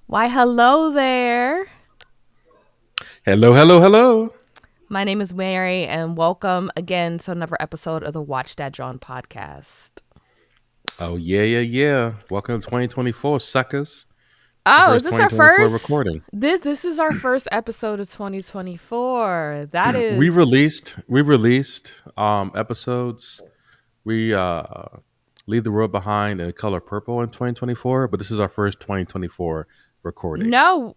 Why, hello there. Hello, hello, hello. My name is Mary, and welcome again to another episode of the Watch That Drawn podcast. Oh, yeah, yeah, yeah. Welcome to 2024, suckers. The Oh, is first this our 2024 first? recording. This is our first episode of 2024. That We is. released we released episodes. We Leave the World Behind in color purple in 2024, but this is our first 2024 recording. No.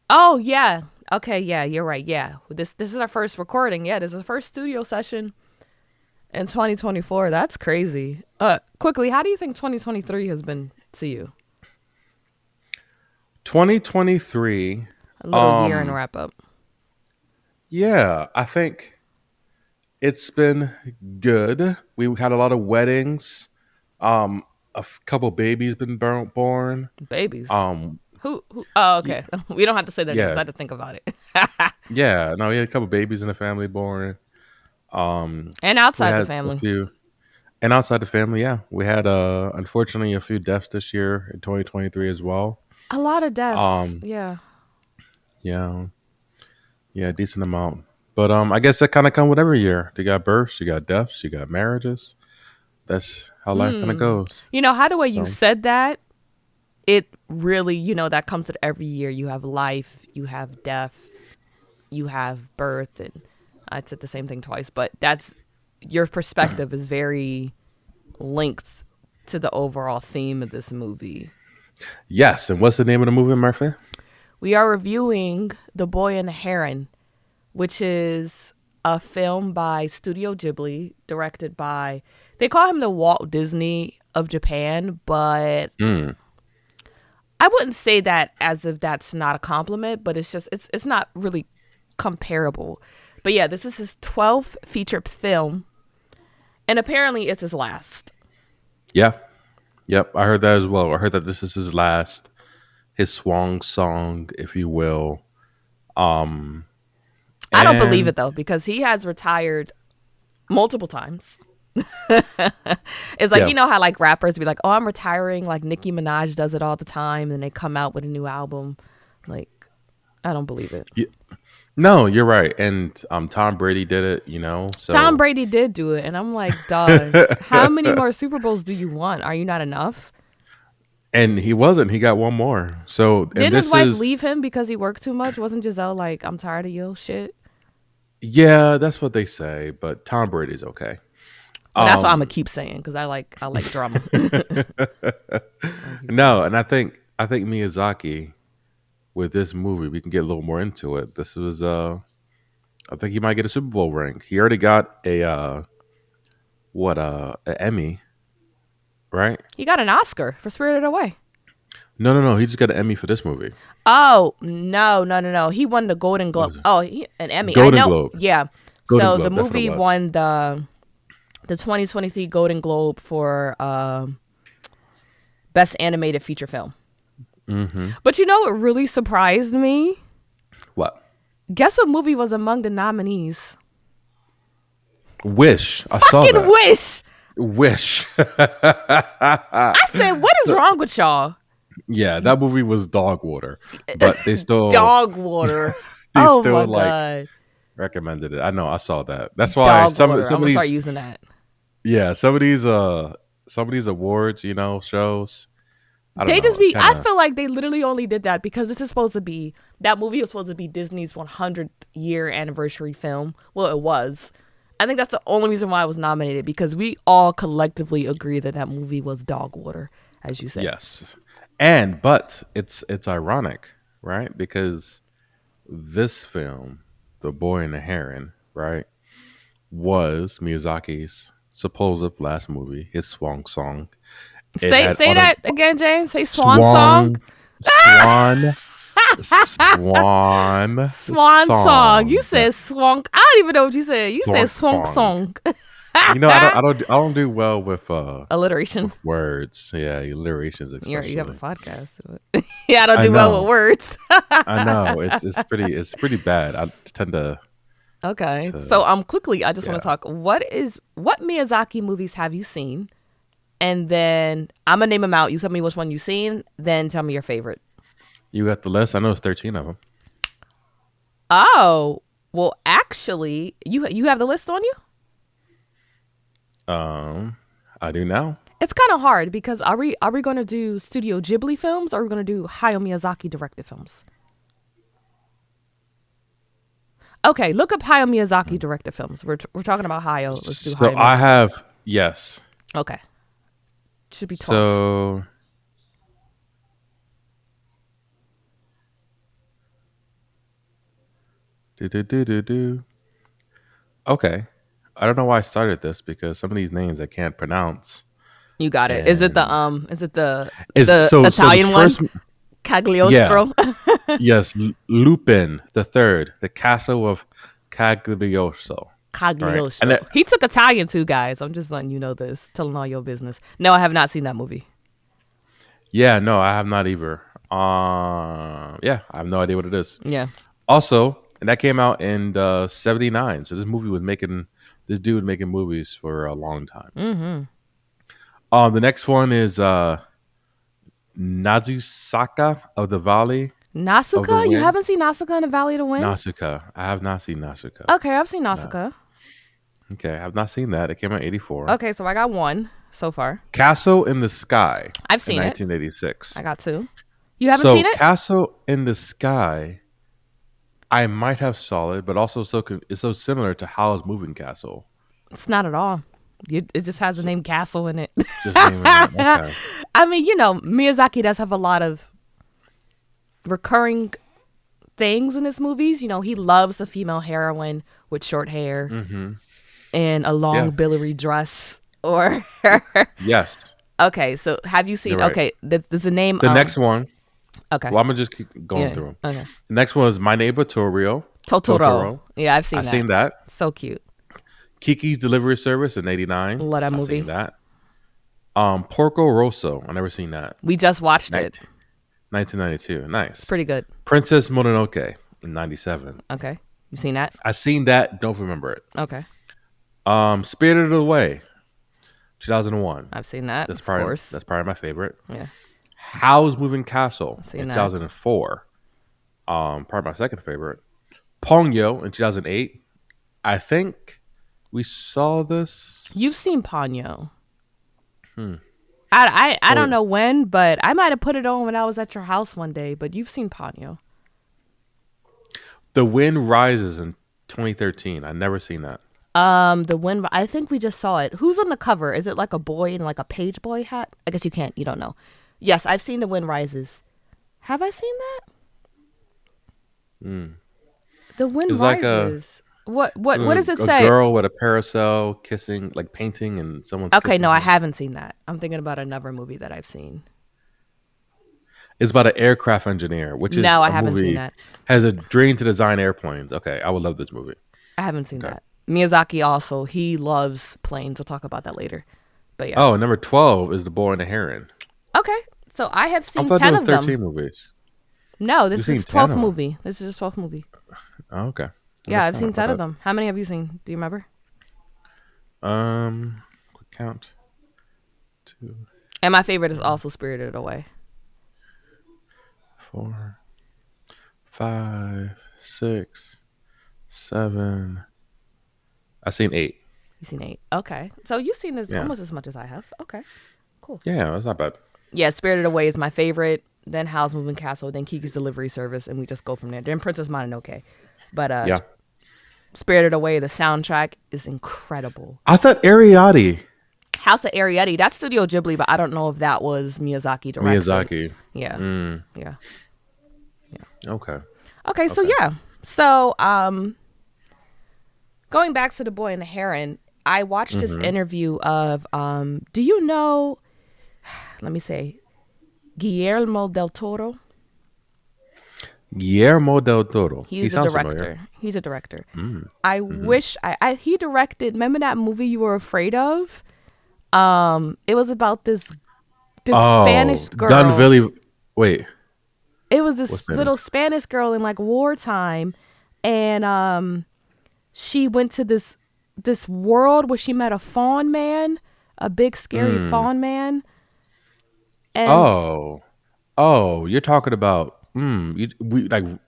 Oh, yeah. Okay, yeah, you're right. Yeah. This is our first recording. Yeah, this is the first studio session in 2024. That's crazy. Quickly, how do you think 2023 has been to you? 2023, A little year and wrap up. yeah, I think it's been good. We had a lot of weddings. Couple babies been born. Babies. Um, Who? Oh, y- okay. We don't have to say their names. yeah, I had to think about it. Yeah, no, we had a couple babies in the family born. And We outside the had a family. few, and outside the family, yeah, we had unfortunately a few deaths this year in 2023 as well. A lot of deaths. Um, Yeah. yeah, yeah, decent amount. But I guess that kind of come with every year. You got births, you got deaths, you got marriages. That's how life kind of Hmm. goes. How the way you So said that, it really, that comes with every year. You have life, you have death, you have birth. And I said the same thing twice, but that's your perspective is very linked to the overall theme of this movie. yes, and what's the name of the movie, Murphy? We are reviewing The Boy and the Heron, which is a film by Studio Ghibli, directed by, they call him the Walt Disney of Japan, but Mm. I wouldn't say that as if that's not a compliment, but it's not really comparable. But yeah, this is his 12th featured film, and apparently it's his last. Yeah, yep, I heard that as well. I heard that this is his swan song, if you will. Um, I don't believe it and though, because he has retired multiple times. It's like, yeah, how like rappers be like, "Oh, I'm retiring," like Nicki Minaj does it all the time, and they come out with a new album. Like, I don't believe it. yeah, no, you're right. And Tom Brady did it, Tom so Brady did do it, and I'm like, dog, how many more Super Bowls do you want? Are you not enough? and he wasn't. He got one more. So, and Didn't his this wife is leave him because he worked too much? Wasn't Giselle like, "I'm tired of your shit"? yeah, that's what they say, but Tom Brady's okay. Well, that's what I'm gonna Um keep saying because I like drama. I keep saying no, and I think Miyazaki with this movie, we can get a little more into it. This was I think he might get a Super Bowl ring. He already got a an Emmy, right? he got an Oscar for Spirited Away. No, no, no. He just got an Emmy for this movie. Oh no, no, no, no! He won the Golden What Globe. was it? Oh, an Emmy. I Golden know. Globe. Yeah. Golden So the Globe. That's what it movie was. won the 2023 Golden Globe for best animated feature film. Mm-hmm. But what really surprised me? What? Guess what movie was among the nominees? Wish. I saw Fucking that. Wish. Wish. I said, what is So, wrong with y'all? yeah, that movie was dog water, but Dog water. they Oh my still like god. recommended it. I know. I saw that. That's why Dog some water. I'm some of gonna start these using that. yeah some of these awards shows. I don't They know. just It's be kind I of feel like they literally only did that because this is supposed to be that movie was supposed to be Disney's 100th year anniversary film. Well, it was. I think that's the only reason why it was nominated because we all collectively agree that that movie was dog water, as you said. yes, and but it's ironic, right? Because this film, The Boy and the Heron, right, was Miyazaki's supposed last movie, his swan song. It Say had say auto that again, James. Say swan song. swan, swan, swan Swan song. You song, said swank. I don't even know what you said. You said swan swank song. song. I don't do well Alliteration. with words. Yeah, alliterations You have a especially. podcast. Yeah, I don't I do well with know. words. I know. It's pretty bad. I tend Okay. to So quickly I just want to yeah. talk what Miyazaki movies have you seen? And then I'm gonna name them out. You tell me which one you've seen, then tell me your favorite. You got the list? I know it's 13 of them. Oh, well, actually, you have the list on you. Um, I do now. It's kind of hard because are we going to do Studio Ghibli films or are we going to do Hayao Miyazaki directed films? Okay, look up Hayao Miyazaki directed films. We're talking about Hayao. Let's do So Hayao I Miyazaki. have yes. Okay, should be 12. So do do do do do. Okay. I don't know why I started this because some of these names I can't pronounce. You got it. Is it the And is it the is the so the Italian one? first yeah. Cagliostro. Yes, Lupin the Third, the Castle of Cagliostro. All right. And Cagliostro. He took Italian too, guys. I'm just letting you know this, telling all your business. No, I have not seen that movie. yeah, no, I have not either. Yeah, I have no idea what it is. Yeah. Also, and that came out in '79. So this dude making movies for a long time. Mm-hmm. The next one is Nazusaka of the Valley of the Nasuka? You Wind. haven't seen Nasuka in the Valley of the Wind? Nasuka. I have not seen Nasuka. Okay, I've seen No. Nasuka. Okay, I have not seen that. It came out '84. Okay, so I got one so far. Castle in the Sky I've in seen it. 1986. I got two. You haven't So seen it? Castle in the Sky, I might have saw it, but also it's so similar to Howl's Moving Castle. It's not at all. It just has the So name Castle in it. just naming that. Okay. I mean, Miyazaki does have a lot of recurring things in his movies. He loves a female heroine with short hair Mm-hmm. and a long Yeah. biliary dress. Or Yes, okay, so have you seen? you're right. Okay, there's a name. The next one. Okay, Well, I'm gonna just keep going yeah, through them. okay. The next one is My Neighbor Totoro. Totoro. Yeah, I've seen I've that. seen that. So cute. Kiki's Delivery Service in '89. Love that I've movie. seen that. Porco Rosso. I never seen that. We just watched Nin- it. 1992. Nice. Pretty good. Princess Mononoke in '97. Okay, you seen that? I seen that. Don't remember it. Okay, Spirited Away, 2001. I've seen that. That's Of probably course. that's probably my favorite. Yeah, Howl's Moving Castle seen in that. 2004. Probably my second favorite. Ponyo in 2008. I think we saw this. You've seen Ponyo. Hmm. I Oh, don't know when, but I might have put it on when I was at your house one day. But you've seen Ponyo. The Wind Rises in 2013. I never seen that. The Wind. I think we just saw it. Who's on the cover? Is it like a boy in like a page boy hat? I guess you can't. You don't know. Yes, I've seen The Wind Rises. Have I seen that? Mm. The Wind It's like Rises. What does it a say? girl with a parasol kissing, like painting, and someone's Okay, kissing no, I her. haven't seen that. I'm thinking about another movie that I've seen. It's about an aircraft engineer, which is No, I a haven't movie seen that. has a dream to design airplanes. Okay, I would love this movie. I haven't seen Okay. that. Miyazaki also, he loves planes. We'll talk about that later. But yeah. Oh, number 12 is The Boy and the Heron. Okay. So I have I seen thought 10 there of were 13 them. movies. No, You've this seen is 10 12th of them. movie. This is just 12th movie. Oh, okay. Yeah, That's I've seen kinda 10 of about them. How many have you seen? Do you remember? it. Quick count. 2, And my favorite is also Spirited Away. 4, 5, 6, 7. I've seen 8. You've seen 8. Okay. So you've seen this Yeah. almost as much as I have. Okay. Cool. Yeah, that's not bad. Yeah, Spirited Away is my favorite. Then Howl's Moving Castle. Then Kiki's Delivery Service. And we just go from there. Then Princess Mononoke. But Yeah. Spirited Away, the soundtrack is incredible. I thought Ariadne. House of Ariete, that's Studio Ghibli, but I don't know if that was Miyazaki directed. Miyazaki. Yeah. Mm, Yeah. okay. Okay, so Okay. yeah. So going back to The Boy and the Heron, I watched this interview of do you know let me say Guillermo del Toro? Guillermo del Toro. He He's a sounds director. familiar. He's a director. Mm. I wish he directed, remember that movie you were afraid of? It was about this Spanish girl. Dunvilly. Wait. It was this What's that? little Spanish girl in like wartime, and she went to this world where she met a fawn man, a big scary fawn man. And Oh, you're talking about we like It's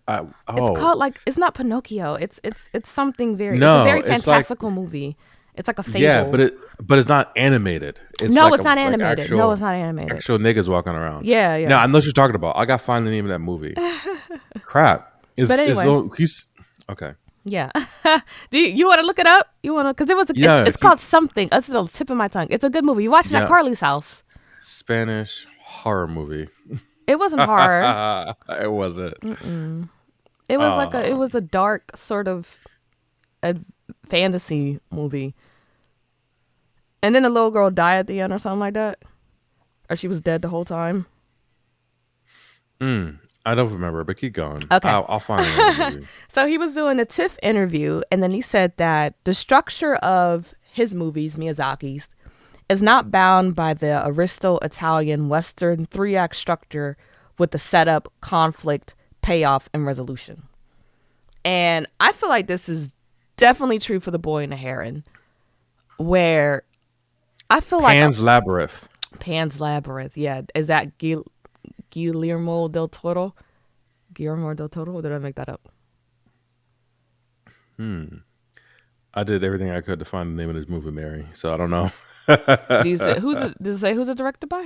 oh called like it's not Pinocchio. It's something very. It's a no, very it's like fantastical movie. It's like a yeah, fable. but it's not animated. It's No, like it's not like animated. No, it's not animated. actual niggas walking around. Yeah, No, yeah. I know what you're talking about. I got to find the name of that movie. Crap. But Is anyway, he's okay. yeah. Do you want to look it up? You want to? Because Yeah, it's called something. It's the tip of my tongue. It's a good movie. You watching at yeah, Carly's house? Spanish horror movie. It wasn't horror. It wasn't. It was like it Oh, was a dark sort of a fantasy movie. And then the little girl died at the end or something like that, or she was dead the whole time. I don't remember, but keep going. Okay. I'll find another movie. So he was doing a TIFF interview, and then he said that the structure of his movies, Miyazaki's, is not bound by the Aristo-Italian Western three-act structure with the setup, conflict, payoff, and resolution. And I feel like this is definitely true for The Boy and the Heron, where I feel like Pan's Labyrinth. Pan's Labyrinth. Yeah, is that Guillermo del Toro? Guillermo del Toro? Or did I make that up? I did everything I could to find the name of this movie, Mary. So I don't know. Do you say Does it say who's it directed by?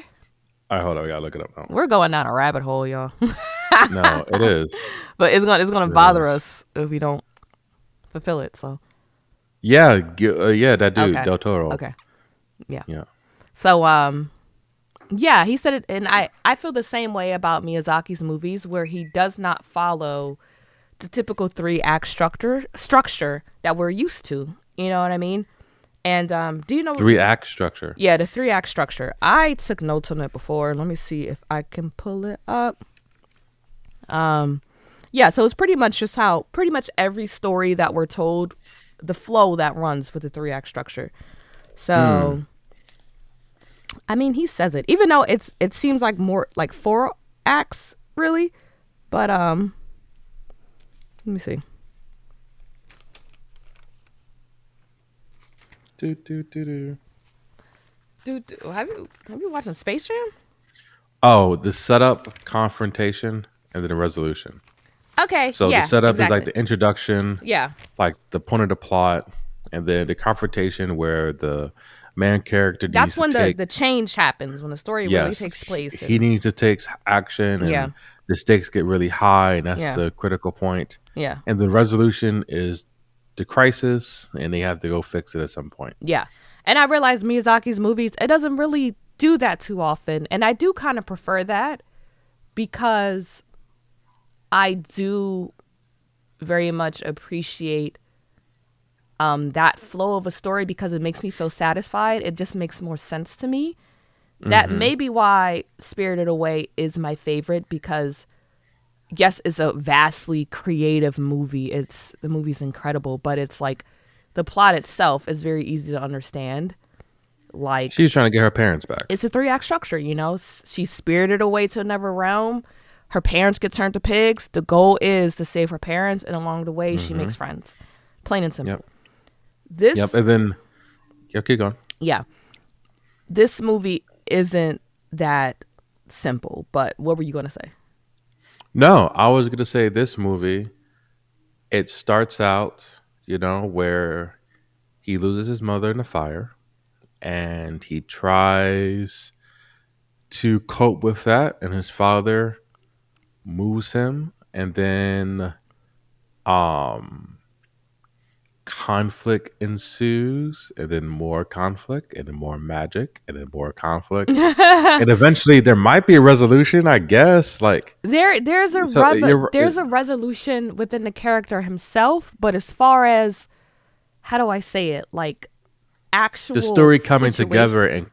All right, hold on. I gotta look it up now. We're going down a rabbit hole, y'all. No, it is. But it's gonna It bother is. us if we don't fulfill it. So Yeah, yeah, that dude, okay, Del Toro. okay, yeah. Yeah. So yeah, he said it, and I feel the same way about Miyazaki's movies, where he does not follow the typical three-act structure that we're used to. You know what I mean? And do you know? Three act structure. Yeah, the three-act structure. I took notes on it before. Let me see if I can pull it up. Yeah, so it's pretty much just how pretty much every story that we're told, the flow that runs with the three-act structure. So, I mean, he says it, even though it seems like more like four acts, really. But let me see. Do, do, do, do. Dude, have you watched Space Jam? Oh, the setup, confrontation, and then the resolution. Okay, So the yeah, setup is like exactly. the introduction, Yeah, like the point of the plot, and then the confrontation where the main character that's needs to when take. the change happens, when the story really Yes, takes place. he And needs to take action, yeah, and the stakes get really high, and that's yeah, the critical point. yeah, And the resolution is the crisis, and they have to go fix it at some point. yeah. And I realize Miyazaki's movies, it doesn't really do that too often, and I do kind of prefer that because I do very much appreciate that flow of a story because it makes me feel satisfied. It just makes more sense to me. That may be why Spirited Away is my favorite, because yes, it's a vastly creative movie. The movie's incredible, but it's like the plot itself is very easy to understand. Like, She's trying to get her parents back. it's a three-act structure, you know. She's spirited away to another realm. Her parents get turned to pigs. The goal is to save her parents, and along the way, she makes friends. Plain and simple. Yep. Yep. This, And then, yeah, keep going. yeah, this movie isn't that simple. But what were you gonna say? No, I was going to say this movie, it starts out, where he loses his mother in the fire and he tries to cope with that, and his father moves him, and then um conflict ensues, and then more conflict, and then more magic, and then more conflict, and eventually there might be a resolution, I guess. Like, so There's a resolution within the character himself, but as far as, how do I say it, like the actual story coming situation together, and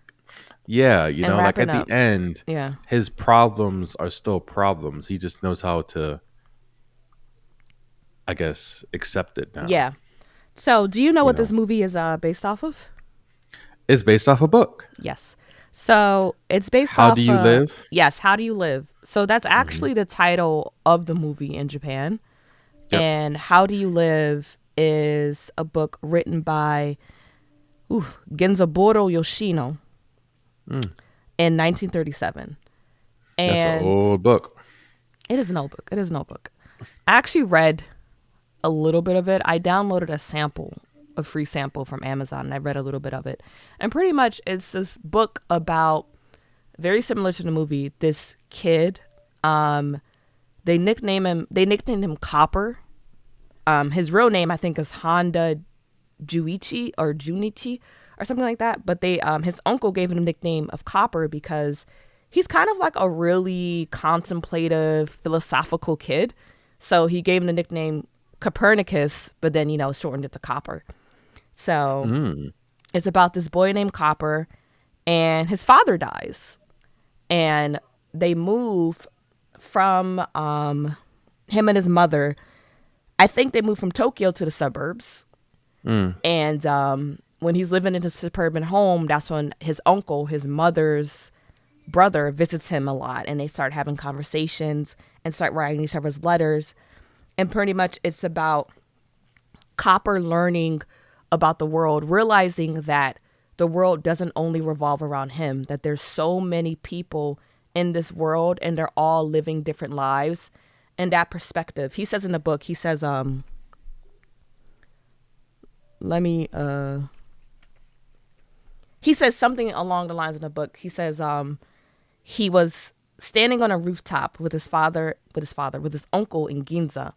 yeah, and like wrapping at up. the end, Yeah. his problems are still problems. He just knows how to, I guess, accept it now. Yeah. So, do you know You what this know, movie is based off of? it's based off a book. Yes. So, it's based How off do you live? yes, How Do You Live? So, that's Hmm. actually the title of the movie in Japan. Yep. And How Do You Live is a book written by Genzaburo Yoshino in 1937. That's an And old book. It is a notebook. It is a notebook. I actually read a little bit of it. I downloaded a free sample from Amazon, and I read a little bit of it. And pretty much it's this book about, very similar to the movie, this kid. Um, they nicknamed him Copper. His real name I think is Honda Junichi or something like that. But his uncle gave him the nickname of Copper because he's kind of like a really contemplative, philosophical kid. So he gave him the nickname Copernicus, but then, shortened it to Copper. So Mm. it's about this boy named Copper, and his father dies. And they move from him and his mother. I think they moved from Tokyo to the suburbs. Mm. And when he's living in his suburban home, that's when his uncle, his mother's brother, visits him a lot. And they start having conversations and start writing each other's letters. And pretty much it's about Copper learning about the world, realizing that the world doesn't only revolve around him, that there's so many people in this world and they're all living different lives. And that perspective, he says in the book, he says, let me, he says something along the lines in the book. He says, he was standing on a rooftop with his uncle in Ginza,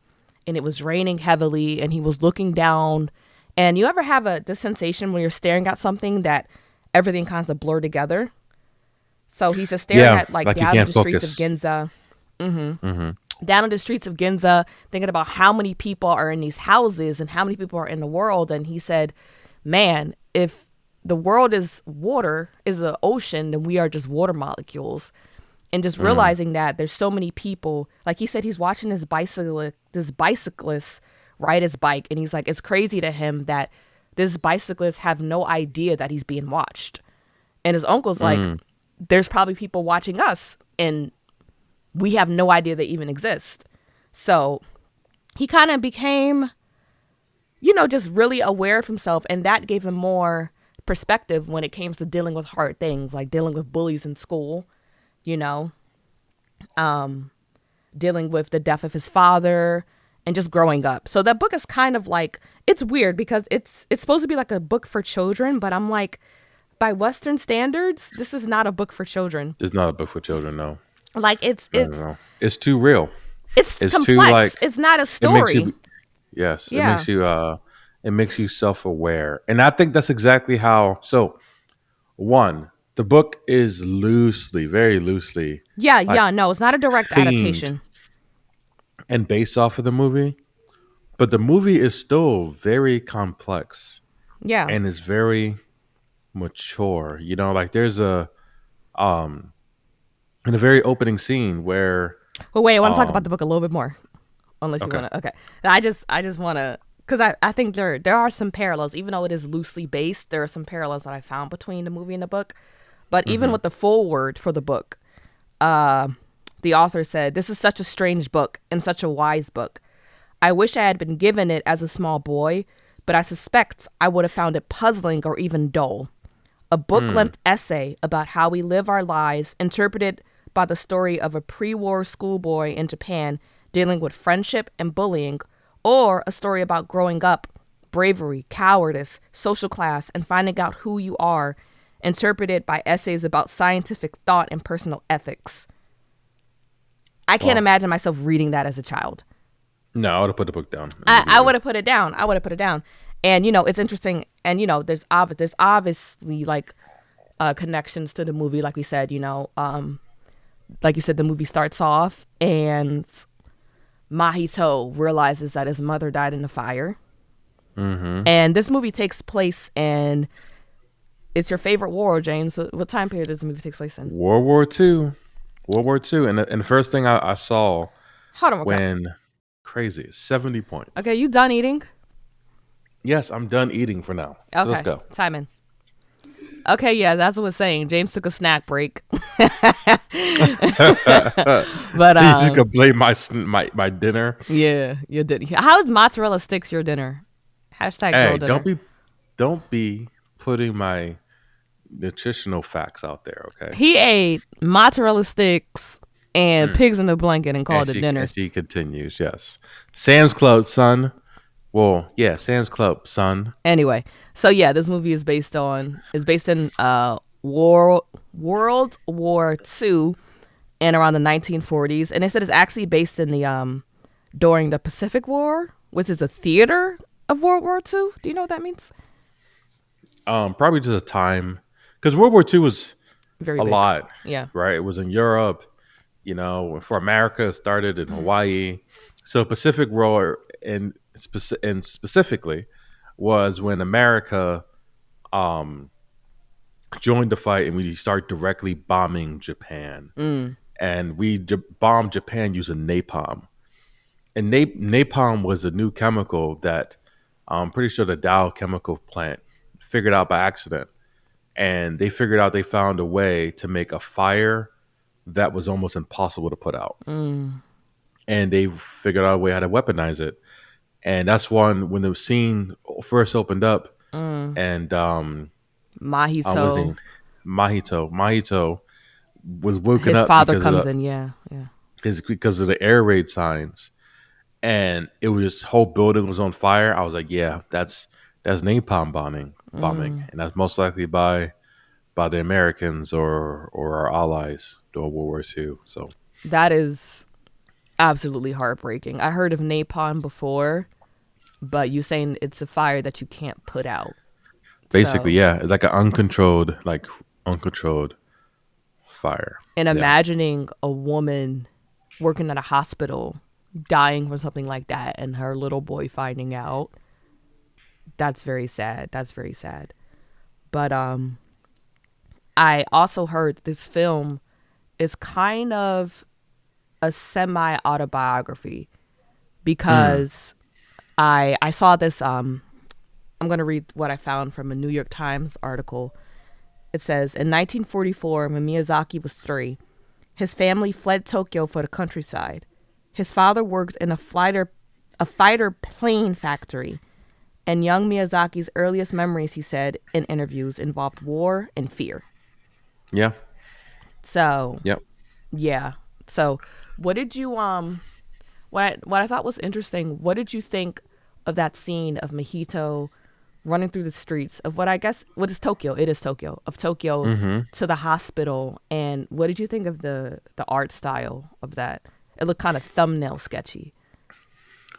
and it was raining heavily, and he was looking down. And you ever have the sensation when you're staring at something that everything kind of blur together? So he's just staring Yeah, at like like you down in can't the streets of focus. Ginza. Hmm. Down in the streets of Ginza, thinking about how many people are in these houses and how many people are in the world. And he said, man, if the world is water, is the ocean, then we are just water molecules. And just Mm. realizing that there's so many people, like he said, he's watching this bicyclist ride his bike. And he's like, it's crazy to him that this bicyclist have no idea that he's being watched. And his uncle's like, Mm. there's probably people watching us and we have no idea they even exist. So he kind of became, just really aware of himself. And that gave him more perspective when it came to dealing with hard things, like dealing with bullies in school, you know, dealing with the death of his father and just growing up. So that book is kind of like, it's weird because it's supposed to be like a book for children, but I'm like, by Western standards, this is not a book for children. It's not a book for children, no. Like No, no, no. It's too real. it's It's too complex. like It's not a it makes story. you yes, Yeah. it makes you self-aware. And I think that's exactly how so one, the book is loosely, very loosely Yeah, like yeah, no, it's not a direct themed adaptation. and based off of the movie, but the movie is still very complex Yeah. and is very mature. Like there's a um in a very opening scene where But wait, I want to talk about the um book a little bit more. Unless you okay. want to. Okay. I just want to, because I think there are some parallels, even though it is loosely based. There are some parallels that I found between the movie and the book. But even Mm-hmm. with the foreword for the book, uh, the author said, "This is such a strange book and such a wise book. I wish I had been given it as a small boy, but I suspect I would have found it puzzling or even dull. A Mm. book-length essay about how we live our lives, interpreted by the story of a pre-war schoolboy in Japan dealing with friendship and bullying, or a story about growing up, bravery, cowardice, social class, and finding out who you are, interpreted by essays about scientific thought and personal ethics." I can't Well, imagine myself reading that as a child. no, I would have put the book down I immediately. would have put it down. I would have put it down. And it's interesting. And there's obviously like connections to the movie, like we said. Like you said, the movie starts off and Mahito realizes that his mother died in the fire. Mm-hmm. And this movie takes place in, it's your favorite war, James. What time period does the movie take place in? World War Two. World War Two. And the first thing I saw Hold on, real quick. when crazy 70 points. Okay, you done eating? Yes, I'm done eating for now. So let's Okay, go. time in. Okay, yeah, that's what it's saying. James took a snack break. But You just gonna blame my dinner. yeah, you did. How is mozzarella sticks your dinner? Hashtag girl Hey, dinner. don't be putting my nutritional facts out there, okay? He ate mozzarella sticks and pigs in a blanket and And called it and dinner. she continues, yes. Sam's Club, son. Well, yeah, Sam's Club, son. Anyway, so yeah, this movie is based in World War II and around the 1940s, and they said it's actually based in the during the Pacific War, which is a theater of World War II. Do you know what that means? Probably just a time because World War II was Very a big. lot, Yeah. right? It was in Europe, for America, it started in Hawaii. So Pacific War and specifically was when America um, joined the fight and we start directly bombing Japan. Mm. And we bombed Japan using napalm. And napalm was a new chemical that I'm pretty sure the Dow chemical plant figured out by accident. And they figured out they found a way to make a fire that was almost impossible to put out. Mm. And they figured out a way how to weaponize it. And that's when the scene first opened up, Mm. and what's his Mahito. name? Mahito was woken His up father comes in. Yeah. Yeah. because of the air raid signs, and it was this whole building was on fire. I was like, yeah, that's napalm bombing, Mm. and that's most likely by the Americans or our allies during World War II. So That is absolutely heartbreaking. I heard of napalm before, but you saying it's a fire that you can't put out. basically, So, yeah, it's like an uncontrolled fire. and Yeah, imagining a woman working at a hospital dying from something like that and her little boy finding out, that's very sad. That's very sad. But I also heard this film is kind of a semi autobiography mm, because I saw this I'm going to read what I found from a New York Times article. It says in 1944, when Miyazaki was 3, his family fled Tokyo for the countryside. His father worked in a fighter plane factory, and young Miyazaki's earliest memories, he said in interviews, involved war and fear. yeah, So, yep. yeah. So, what did you what I thought was interesting, what did you think of that scene of Mahito running through the streets of what is Tokyo? It is Tokyo. Of Tokyo Mm-hmm. to the hospital, and what did you think of the art style of that? It looked kind of thumbnail sketchy.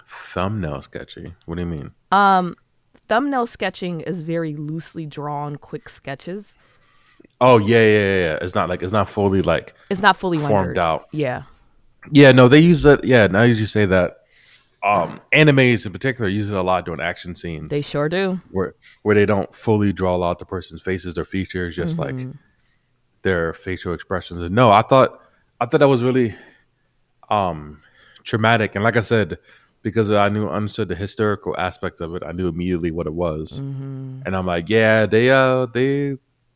Thumbnail sketchy. What do you mean? Thumbnail sketching is very loosely drawn quick sketches. Oh yeah. It's not fully like It's not fully formed rendered. out. Yeah, Yeah, no, they use that. Yeah, now that you say that, animes in particular use it a lot during action they scenes sure do. where they don't fully draw out the person's faces, their features, just like Mhm. their facial expressions. And no, I thought that was really um traumatic. And like I said, because I knew understood the historical aspect of it, I knew immediately what it was. Mhm. And I'm like, yeah, they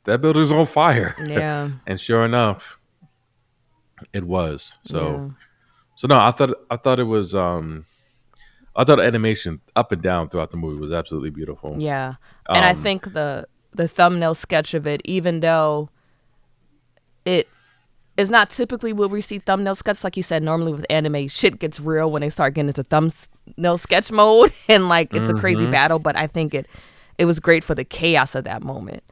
that building's on fire. Yeah. And sure enough, it was. Yeah. So no, I thought it was I thought animation up and down throughout the movie was absolutely beautiful. Yeah. And I Um, think the thumbnail sketch of it, even though it is not typically where we see thumbnail sketch, like you said, normally with anime, shit gets real when they start getting into thumbnail sketch mode and like it's a crazy hmm battle. But I think it was great for the chaos of that moment.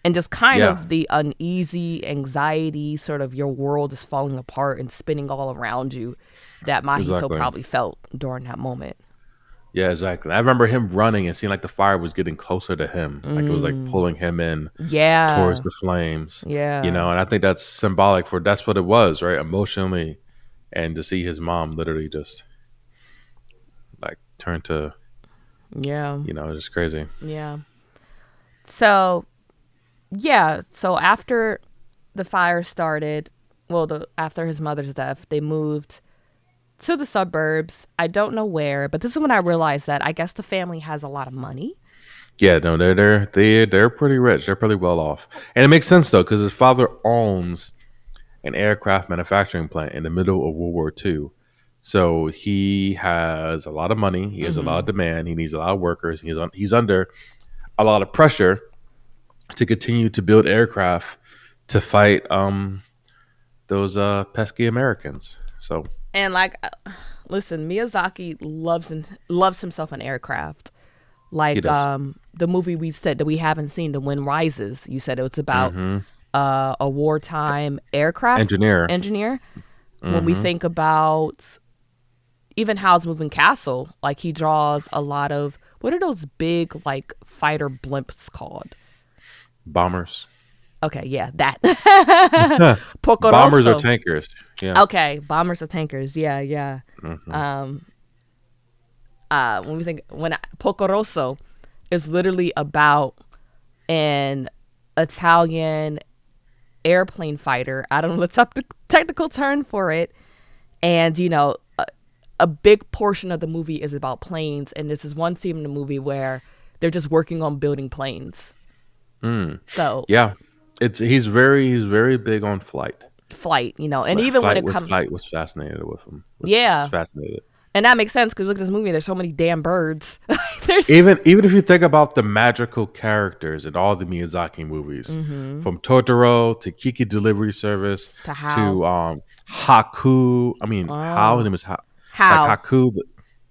And just kind yeah, of the uneasy anxiety, sort of your world is falling apart and spinning all around you that Mahito exactly. probably felt during that moment. Yeah, exactly. I remember him running and seeing like the fire was getting closer to him, like it was like Mm. pulling him in towards Yeah. the flames. Yeah. And I think that's symbolic for that's what it was, right? Emotionally, and to see his mom literally just like turn to, Yeah. just crazy. Yeah. So, yeah. So after the fire started, well, after his mother's death, they moved to the suburbs. I don't know where, but this is when I realized that I guess the family has a lot of money. Yeah, no, they're pretty rich. They're pretty well off, and it makes sense though because his father owns an aircraft manufacturing plant in the middle of World War II. So he has a lot of money. He has a lot of Mm-hmm. demand. He needs a lot of workers. He's under a lot of pressure to continue to build aircraft to fight those pesky Americans. So And like, listen, Miyazaki loves himself an aircraft. he Like does. the movie we said that we haven't seen, The Wind Rises. You said it was about Mm-hmm. a wartime aircraft Engineer. engineer. When we Mm-hmm. think about even Howl's Moving Castle, like he draws a lot of what are those big like fighter blimps called? Bombers. Okay, yeah, that Bombers or Pocoroso. tankers. Yeah. Okay, bombers or tankers. Yeah, yeah. Mm-hmm. Um, when we think when Pocoroso is literally about an Italian airplane fighter. I don't know the technical term for it, and a big portion of the movie is about planes, and this is one scene in the movie where they're just working on building planes. Mm. So Yeah. He's very big on flight. flight, and even when it comes, Flight was fascinated with him. Was yeah, fascinated. and that makes sense because look at this movie. There's so many damn birds. There's Even if you think about the magical characters in all the Miyazaki movies, from Totoro to Kiki Delivery Service to how, to Haku. I mean, how his oh, name is like how, Haku,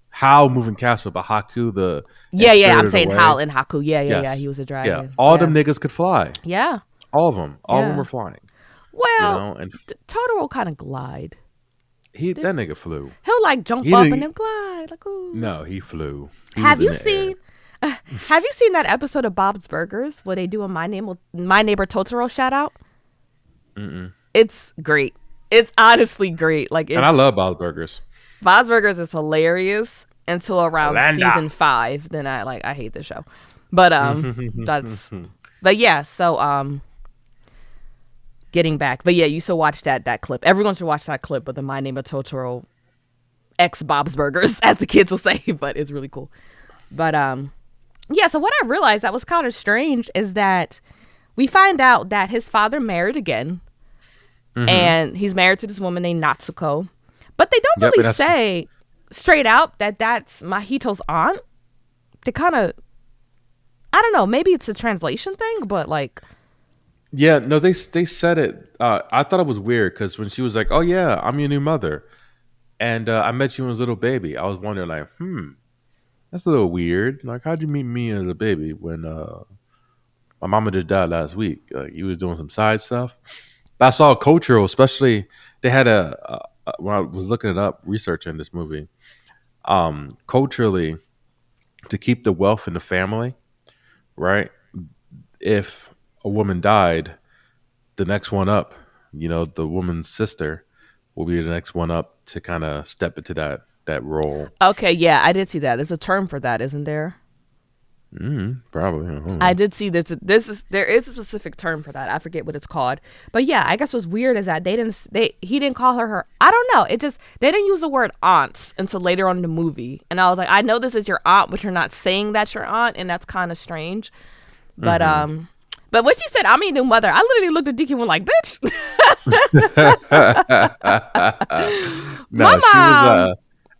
How Moving Castle, but Haku the yeah, and yeah. I'm Spirited saying Away. how in Haku. Yeah, yeah, yeah. He Yes, was a yeah, dragon. all Yeah, them niggas could fly. yeah, All of them yeah. were flying. Well, And Totoro kind of glide. that nigga flew. He'll like jump He up and then didn't. glide like ooh. No, he flew. He was Have in you the air. seen? Have you seen that episode of Bob's Burgers where they do a My Neighbor Totoro shout out? Mm-mm. It's great. It's honestly great. Like And I it's love Bob's Burgers. Bob's Burgers is hilarious until around Landa. season 5. Then I hate the show. But that's but yeah. So getting back. But yeah, you should watch that clip. Everyone should watch that clip of the My Neighbor Totoro X Bob's Burgers, as the kids will say. But it's really cool. But yeah, so what I realized that was kind of strange is that we find out that his father married again, Mm-hmm. and he's married to this woman named Natsuko. But they don't Yep, really and that's say straight out that that's Mahito's aunt. They kind of, I don't know, maybe it's a translation thing, but like, yeah. No, they said it. I thought it was weird because when she was like, "Oh yeah, I'm your new mother," and I met you when I was a little baby, I was wondering like, that's a little weird. Like, how'd you meet me as a baby when my mama just died last week? You was doing some side stuff. But I saw cultural, especially they had when I was looking it up, researching this movie. Culturally, to keep the wealth in the family, right? If a woman died, the next one up, the woman's sister will be the next one up to kind of step into that role. okay, yeah, I did see that. There's a term for that, isn't there? Probably. I don't I know. did see there is a specific term for that. I forget what it's called. But yeah, I guess what's weird is that he didn't call her I don't know. It just they didn't use the word aunts until later on in the movie. And I was like, I know this is your aunt, but you're not saying that's your aunt, and that's kind of strange. But Hmm. but when she said I'm your new mother, I literally looked at Deacon and went like, bitch, my No, she was mom.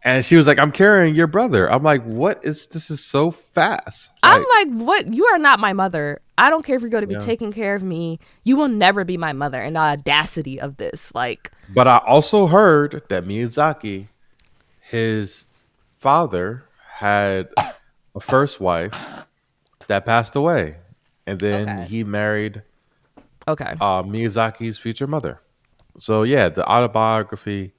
and she was like, "I'm carrying your brother." I'm like, "What is this? Is so fast." I'm Like, like, what? You are not my mother. I don't care if you're going to be yeah. taking care of me. You will never be my mother. And the audacity of this, like, But I also heard that Miyazaki, his father, had a first wife that passed away, and then okay, he married okay. Miyazaki's future mother. So yeah, the autobiography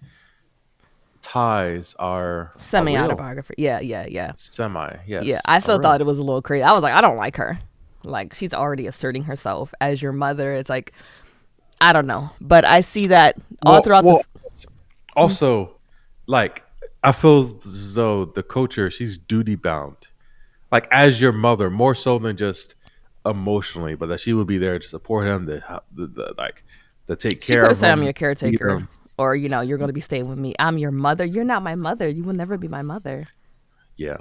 ties are Semi real. autobiography. Yeah, yeah, yeah. Semi, Yeah. yes, I are still thought real. it was a little crazy. I was like, I don't like her. Like, she's already asserting herself as your mother. It's like, I don't know. But I see that all Well, throughout the. well, also, like I feel as though the culture she's duty bound, like as your mother, more so than just emotionally, but that she would be there to support him, like to take She care could have of said, I'm him, your feed caretaker. him. Or, you're going to be staying with me. I'm your mother. You're not my mother. You will never be my mother. Yeah.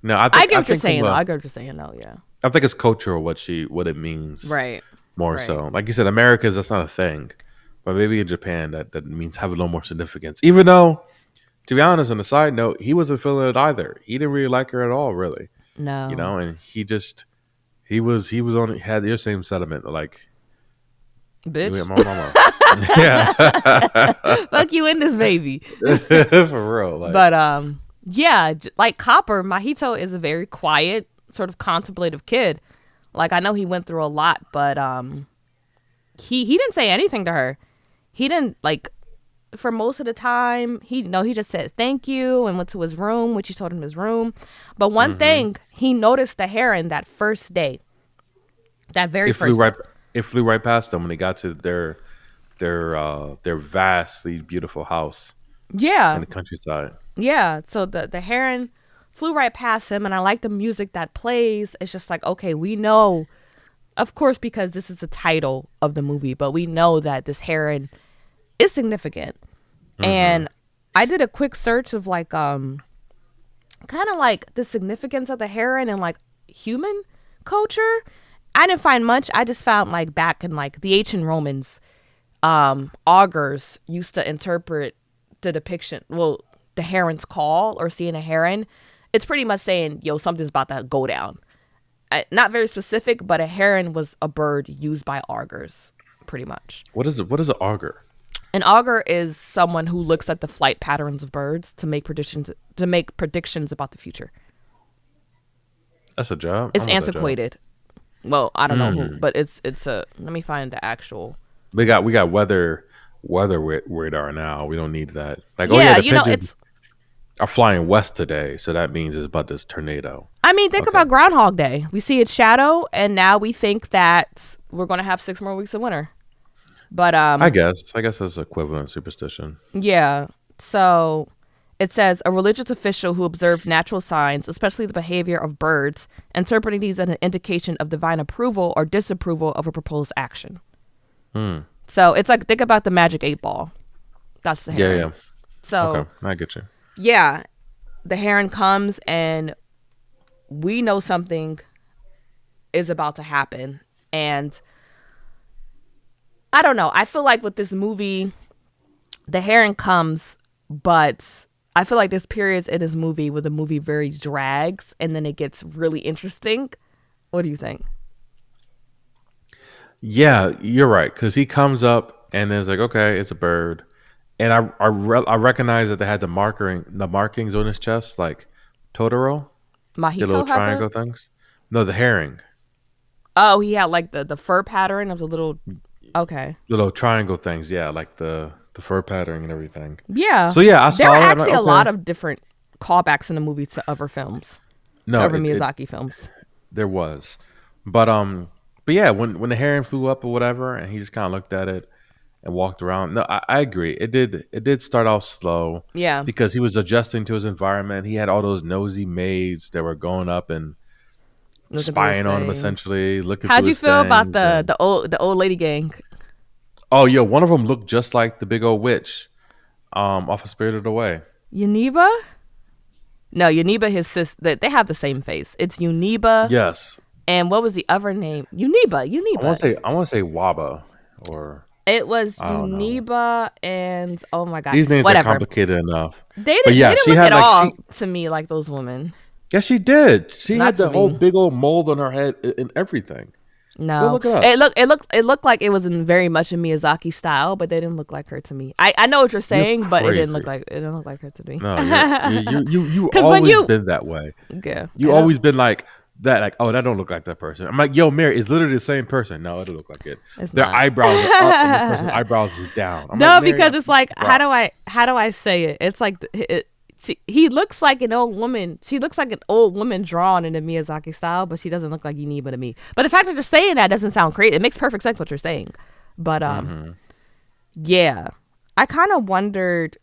No, I I think get I what you're think from saying, though. a I get what you're saying, though. Yeah. I think it's cultural what it means Right. more Right. so. Like you said, Americas that's not a thing, but maybe in Japan that means have a little more significance. Even though, to be honest, on the side note, he wasn't feeling it either. He didn't really like her at all, really. No. And he was on had your same sentiment like you Bitch. ain't my mama. Yeah. Fuck you in this baby. For real. Like, But yeah, like Copper, Mahito is a very quiet, sort of contemplative kid. Like I know he went through a lot, but he didn't say anything to her. He didn't like for most of the time. He just said thank you and went to his room, which he told him his room. But one hmm thing, he noticed the heron that first day, that very it flew first day. right it flew right past them when they got to their vastly beautiful house in Yeah, the countryside. yeah. So the heron flew right past him, and I like the music that plays. It's just like, okay, we know, of course, because this is the title of the movie, but we know that this heron is significant. hmm And I did a quick search of like kind of like the significance of the heron and like human culture. I didn't find much. I just found like back in like the ancient Romans, augurs used to interpret the depiction, well, the heron's call or seeing a heron. It's pretty much saying, yo, something's about to go down. Not very specific, but a heron was a bird used by augurs, pretty much. What is it? What is an auger? An augur is someone who looks at the flight patterns of birds to make predictions about the future. That's a job. I It's want that job. antiquated. Well, I don't know who, Mm. but it's a. Let me find the actual. We got radar now. We don't need that. Like, oh yeah, Yeah, the you know, pigeons it's. are flying west today, so that means it's about this tornado. I mean, think Okay, about Groundhog Day. We see its shadow, and now we think that we're gonna have 6 more weeks of winter. But I guess that's equivalent superstition. yeah. So it says a religious official who observed natural signs, especially the behavior of birds, interpreting these as an indication of divine approval or disapproval of a proposed action. Hmm. So it's like think about the magic 8 ball. That's the Yeah, heron. yeah. So Okay, I get you. yeah, the heron comes and we know something is about to happen. And I don't know. I feel like with this movie, the heron comes, but I feel like there's periods in this movie where the movie very drags and then it gets really interesting. What do you think? Yeah, you're right. Because he comes up and is like, okay, it's a bird, and I recognize that they had the markings on his chest, like Totoro, the little Mahito had the. triangle things. No, the herring, Oh, he had like the fur pattern of the little. Okay. the little triangle things. Yeah, like the fur pattern and everything. Yeah. So yeah, I There are saw that. I'm like, actually a lot okay, of different callbacks in the movie to other films, to no, other it Miyazaki films. there was, but but yeah, when the heron flew up or whatever, and he just kind of looked at it and walked around. No, I agree. It did start off slow Yeah. because he was adjusting to his environment. He had all those nosy maids that were going up and Looking through his spying on him, things. essentially looking through How'd you his feel about things. the And the old lady gang? oh, yo, one of them looked just like the big old witch, off of Spirited Away. Uniba? No, Uniba, his sis. They have the same face. It's Uniba, Yes, and what was the other name? Uniba. I want Uniba. to say Waba, or It was I don't know. Uniba, and oh my god, These names are whatever. complicated enough. They But didn't. They yeah, didn't she look had at like all to me like those women. yes, she did. She Not had to the whole me. big old mold on her head and everything. Go No, look it up. it looked like it was in very much in Miyazaki style, but they didn't look like her to me. I know what you're You're saying, but crazy. it didn't look like her to me. No, you Because when always you been that way. yeah, You always been like that, like, oh, that don't look like that person. I'm like, yo, Mary, it's literally the same person. No, it don't look like it. it's Their not. eyebrows are up and the person's eyebrows is down. I'm like, No, Mary, because I'm it's like rough. how do I say it? It's like he looks like an old woman. She looks like an old woman drawn in the Miyazaki style, but she doesn't look like Uniba to me. But the fact that you're saying that doesn't sound crazy. It makes perfect sense what you're saying. But hmm yeah, I kind of wondered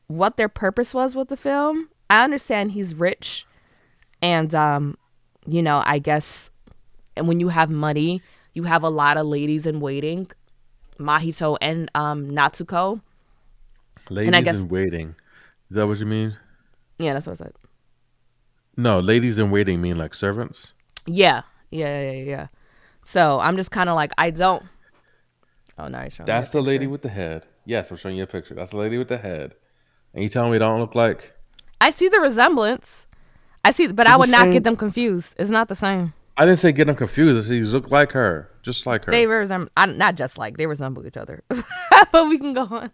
what their purpose was with the film. I understand he's rich, and I guess, and when you have money, you have a lot of ladies in waiting, Mahito and Natsuko. And I Ladies guess, in waiting. Is that what you mean? yeah, that's what I said. No, ladies in waiting mean like servants. Yeah, yeah. So I'm just kind of like, I don't. Oh, now you're showing me a That's the lady picture. with the head. Yes, I'm showing you a picture. That's the lady with the head. And you telling me it don't look like I see the resemblance. I see, but I it's the would not get same. them confused. It's not the same. I didn't say get them confused. I said you look like her. just like They her. resemble, not just like they resemble each other, but we can go on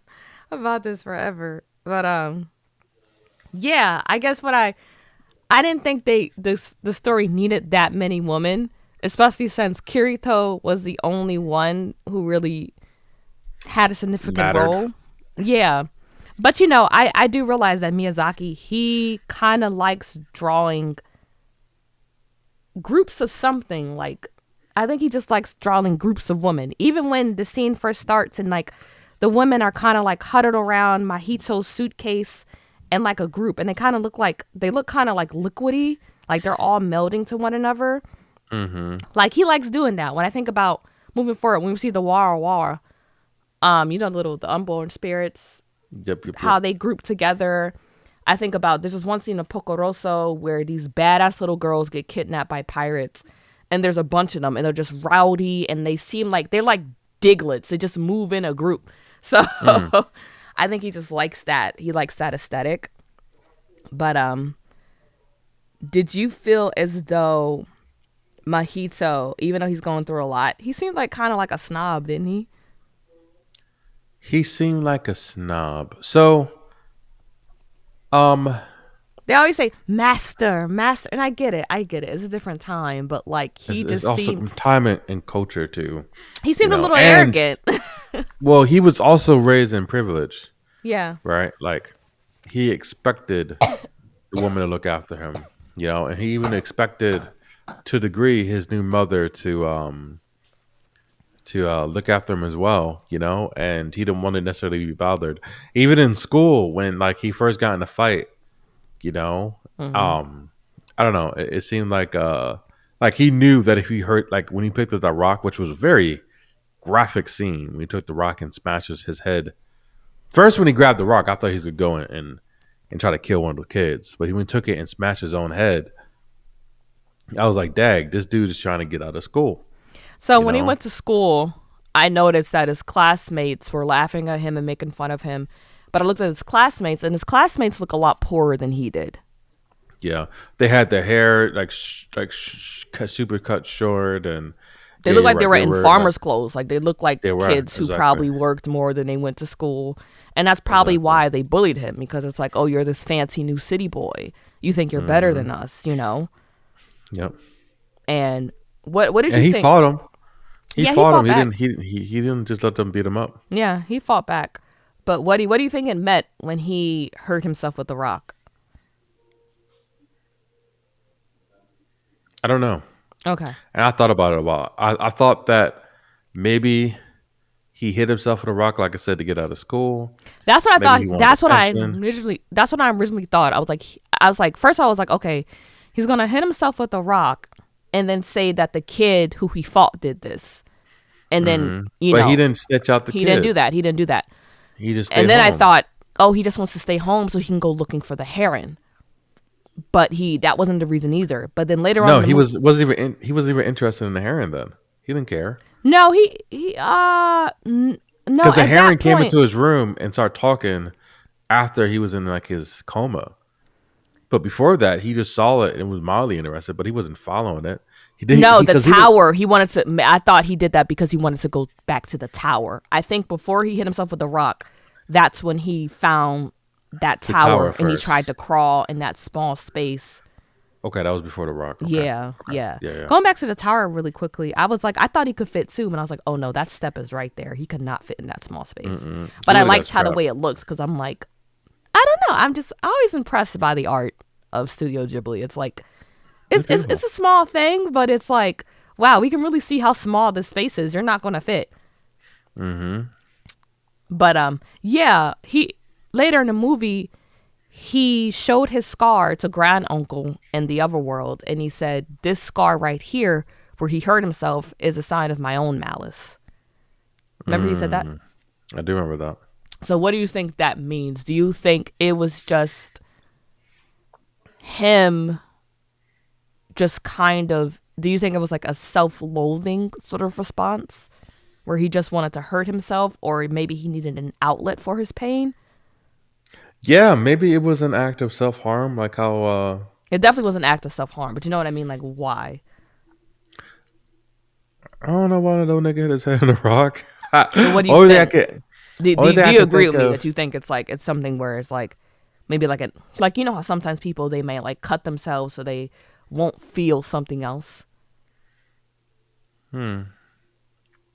about this forever. But yeah, I guess I didn't think the story needed that many women, especially since Kirito was the only one who really had a significant Mattered. role. Yeah. But I do realize that Miyazaki, he kind of likes drawing groups of something. Like, I think he just likes drawing groups of women. Even when the scene first starts and like the women are kind of like huddled around Mahito's suitcase and like a group, and they look kind of like liquidy, like they're all melding to one another. Mm-hmm. Like he likes doing that. When I think about moving forward, when we see the Wara Wara, the unborn spirits, Yep, yep, yep. how they group together. I think about there's this one scene of Pocoroso where these badass little girls get kidnapped by pirates, and there's a bunch of them, and they're just rowdy, and they seem like they're like diglets. They just move in a group. So Mm. I think he just likes that. He likes that aesthetic. But did you feel as though Mahito, even though he's going through a lot, he seemed like kind of like a snob, didn't he? He seemed like a snob. So, um, They always say master, master, and I get it. It's a different time, but like it's also time and culture too, he seemed a little And arrogant. well, he was also raised in privilege, Yeah. right? Like he expected the woman to look after him, and he even expected, to a degree, his new mother to look after him as well, and he didn't want to necessarily be bothered. Even in school, when like he first got in a fight, you know, Hmm. um, I don't know, it seemed like he knew that if he hurt, like when he picked up that rock, which was a very graphic scene, when he took the rock and smashes his head. First, when he grabbed the rock, I thought he was gonna go and try to kill one of the kids, but when he took it and smashed his own head, I was like, "Dag, this dude is trying to get out of school." So You when he know? went to school, I noticed that his classmates were laughing at him and making fun of him. But I looked at his classmates, and his classmates look a lot poorer than he did. Yeah, they had their hair like super cut short, and They looked like they were they in were like farmer's clothes. Like they looked like they were kids who exactly probably worked more than they went to school. And that's probably exactly. why they bullied him, because it's like, oh, you're this fancy new city boy. You think you're better Hmm. than us. Yep. And what did And you he think? fought him. He Yeah, he fought him. fought He back. didn't. He didn't just let them beat him up. Yeah, he fought back. But what do you think it meant when he hurt himself with the rock? I don't know. Okay. And I thought about it a while. I thought that maybe he hit himself with a rock, like I said, to get out of school. That's what I Maybe thought. he wanted attention. That's what I originally thought. I was like first I was like, okay, he's going to hit himself with a rock and then say that the kid who he fought did this. And then, But he didn't snitch out the he didn't do kid. that. He didn't do that. He just And stayed then I home. thought, oh, he just wants to stay home so he can go looking for the heron. But that wasn't the reason either. But then later on in No, the he movie, he wasn't even interested in the heron. Then he didn't care no, no, because the at heron that came point, into his room and started talking after he was in like his coma. But before that, he just saw it and was mildly interested, but he wasn't following it. He did no, he the because he didn't tower, he wanted to, I thought he did that because he wanted to go back to the tower. I think before he hit himself with the rock, that's when he found that the tower tower and he tried first. to crawl in that small space. Okay, that was before the rock. Okay, Yeah, okay, yeah. yeah, yeah. Going back to the tower really quickly, I was like, I thought he could fit too, and I was like, oh no, that step is right there. He could not fit in that small space. He But I really got liked how the strapped. way it looked because I'm like, I don't know. I'm just always impressed by the art of Studio Ghibli. It's like, It's it's beautiful. a small thing, but it's like, wow, we can really see how small this space is. You're not going to fit. Mm-hmm. But yeah, he later in the movie he showed his scar to grand uncle in the other world, and he said, "This scar right here, where he hurt himself, is a sign of my own malice." Remember he said that. I do remember that. So what do you think that means? Do you think it was just him, just kind of? Do you think it was like a self-loathing sort of response, where he just wanted to hurt himself, or maybe he needed an outlet for his pain? Yeah, maybe it was an act of self harm, like how It definitely was an act of self harm, but you know what I mean? Like, why? I don't know why no nigga hit his head in the rock. So what do you only thing I think? could, Do, only do, thing do I you could agree think with me of. that you think it's like it's something where it's like maybe like a like you know how sometimes people they may like cut themselves so they won't feel something else. Hmm.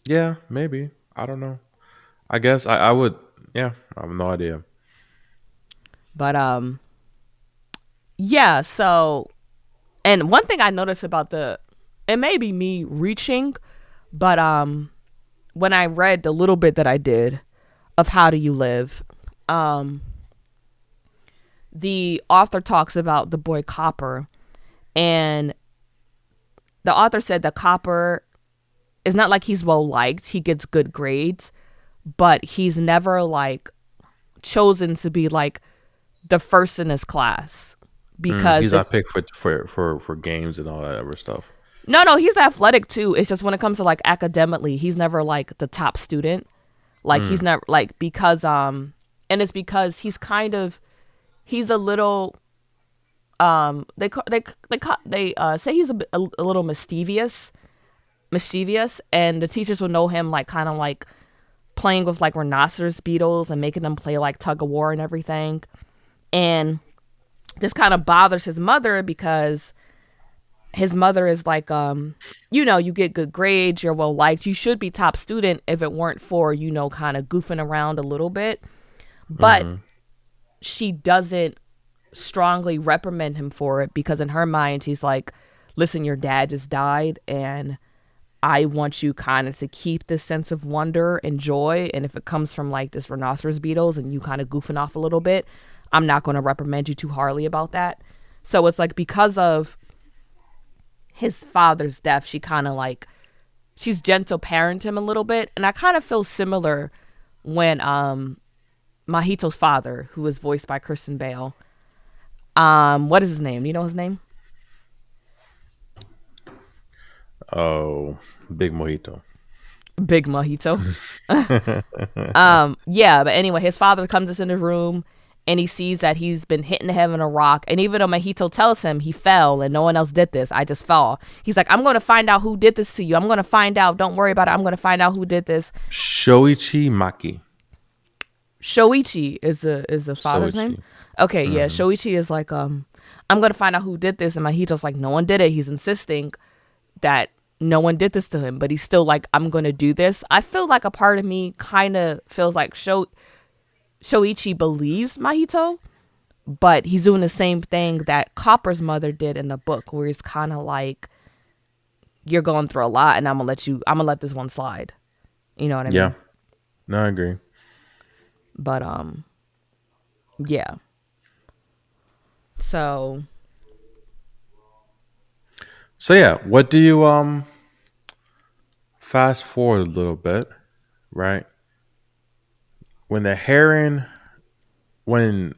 Yeah, maybe. I don't know. I guess I would. Yeah, I have no idea. But yeah. So and one thing I noticed about the it may be me reaching, but when I read the little bit that I did of How Do You Live, um the author talks about the boy Copper, and the author said that Copper is not like he's well liked. He gets good grades, but he's never like chosen to be like the first in his class because He's the not picked for games and all that other stuff. no, he's athletic too. It's just when it comes to like academically, he's never like the top student. Like he's Mm. never like because and it's because he's kind of he's a little they say he's a little mischievous, and the teachers will know him like kind of like playing with like rhinoceros beetles and making them play like tug of war and everything. And this kind of bothers his mother because his mother is like, you know, you get good grades, you're well liked, you should be top student if it weren't for, you know, kind of goofing around a little bit. But Hmm. she doesn't strongly reprimand him for it because in her mind, she's like, listen, your dad just died and I want you kind of to keep this sense of wonder and joy. And if it comes from like this rhinoceros beetles and you kind of goofing off a little bit, I'm not going to reprimand you too hardly about that. So it's like because of his father's death, she kind of like she's gentle parent him a little bit. And I kind of feel similar when Mahito's father, who was voiced by Kristen Bale, what is his name? Do you know his name? Oh, big mojito. Big Mahito. Yeah, but anyway, his father comes into the room and he sees that he's been hit in the head with a rock. And even though Mahito tells him he fell and no one else did this, I just fell. He's like, I'm going to find out who did this to you. I'm going to find out. Don't worry about it. I'm going to find out who did this. Shoichi Maki. Shoichi is the father's name. Soichi. Okay, yeah, Hmm. Shoichi is like, I'm going to find out who did this. And Mahito's like, no one did it. He's insisting that no one did this to him, but he's still like, I'm going to do this. I feel like a part of me kind of feels like Shoichi believes Mahito, but he's doing the same thing that Copper's mother did in the book, where he's kind of like, "You're going through a lot, and I'm gonna let this one slide." You know what I Yeah. mean? No, I agree. But yeah. So So yeah, what do you fast forward a little bit, right? When the heron when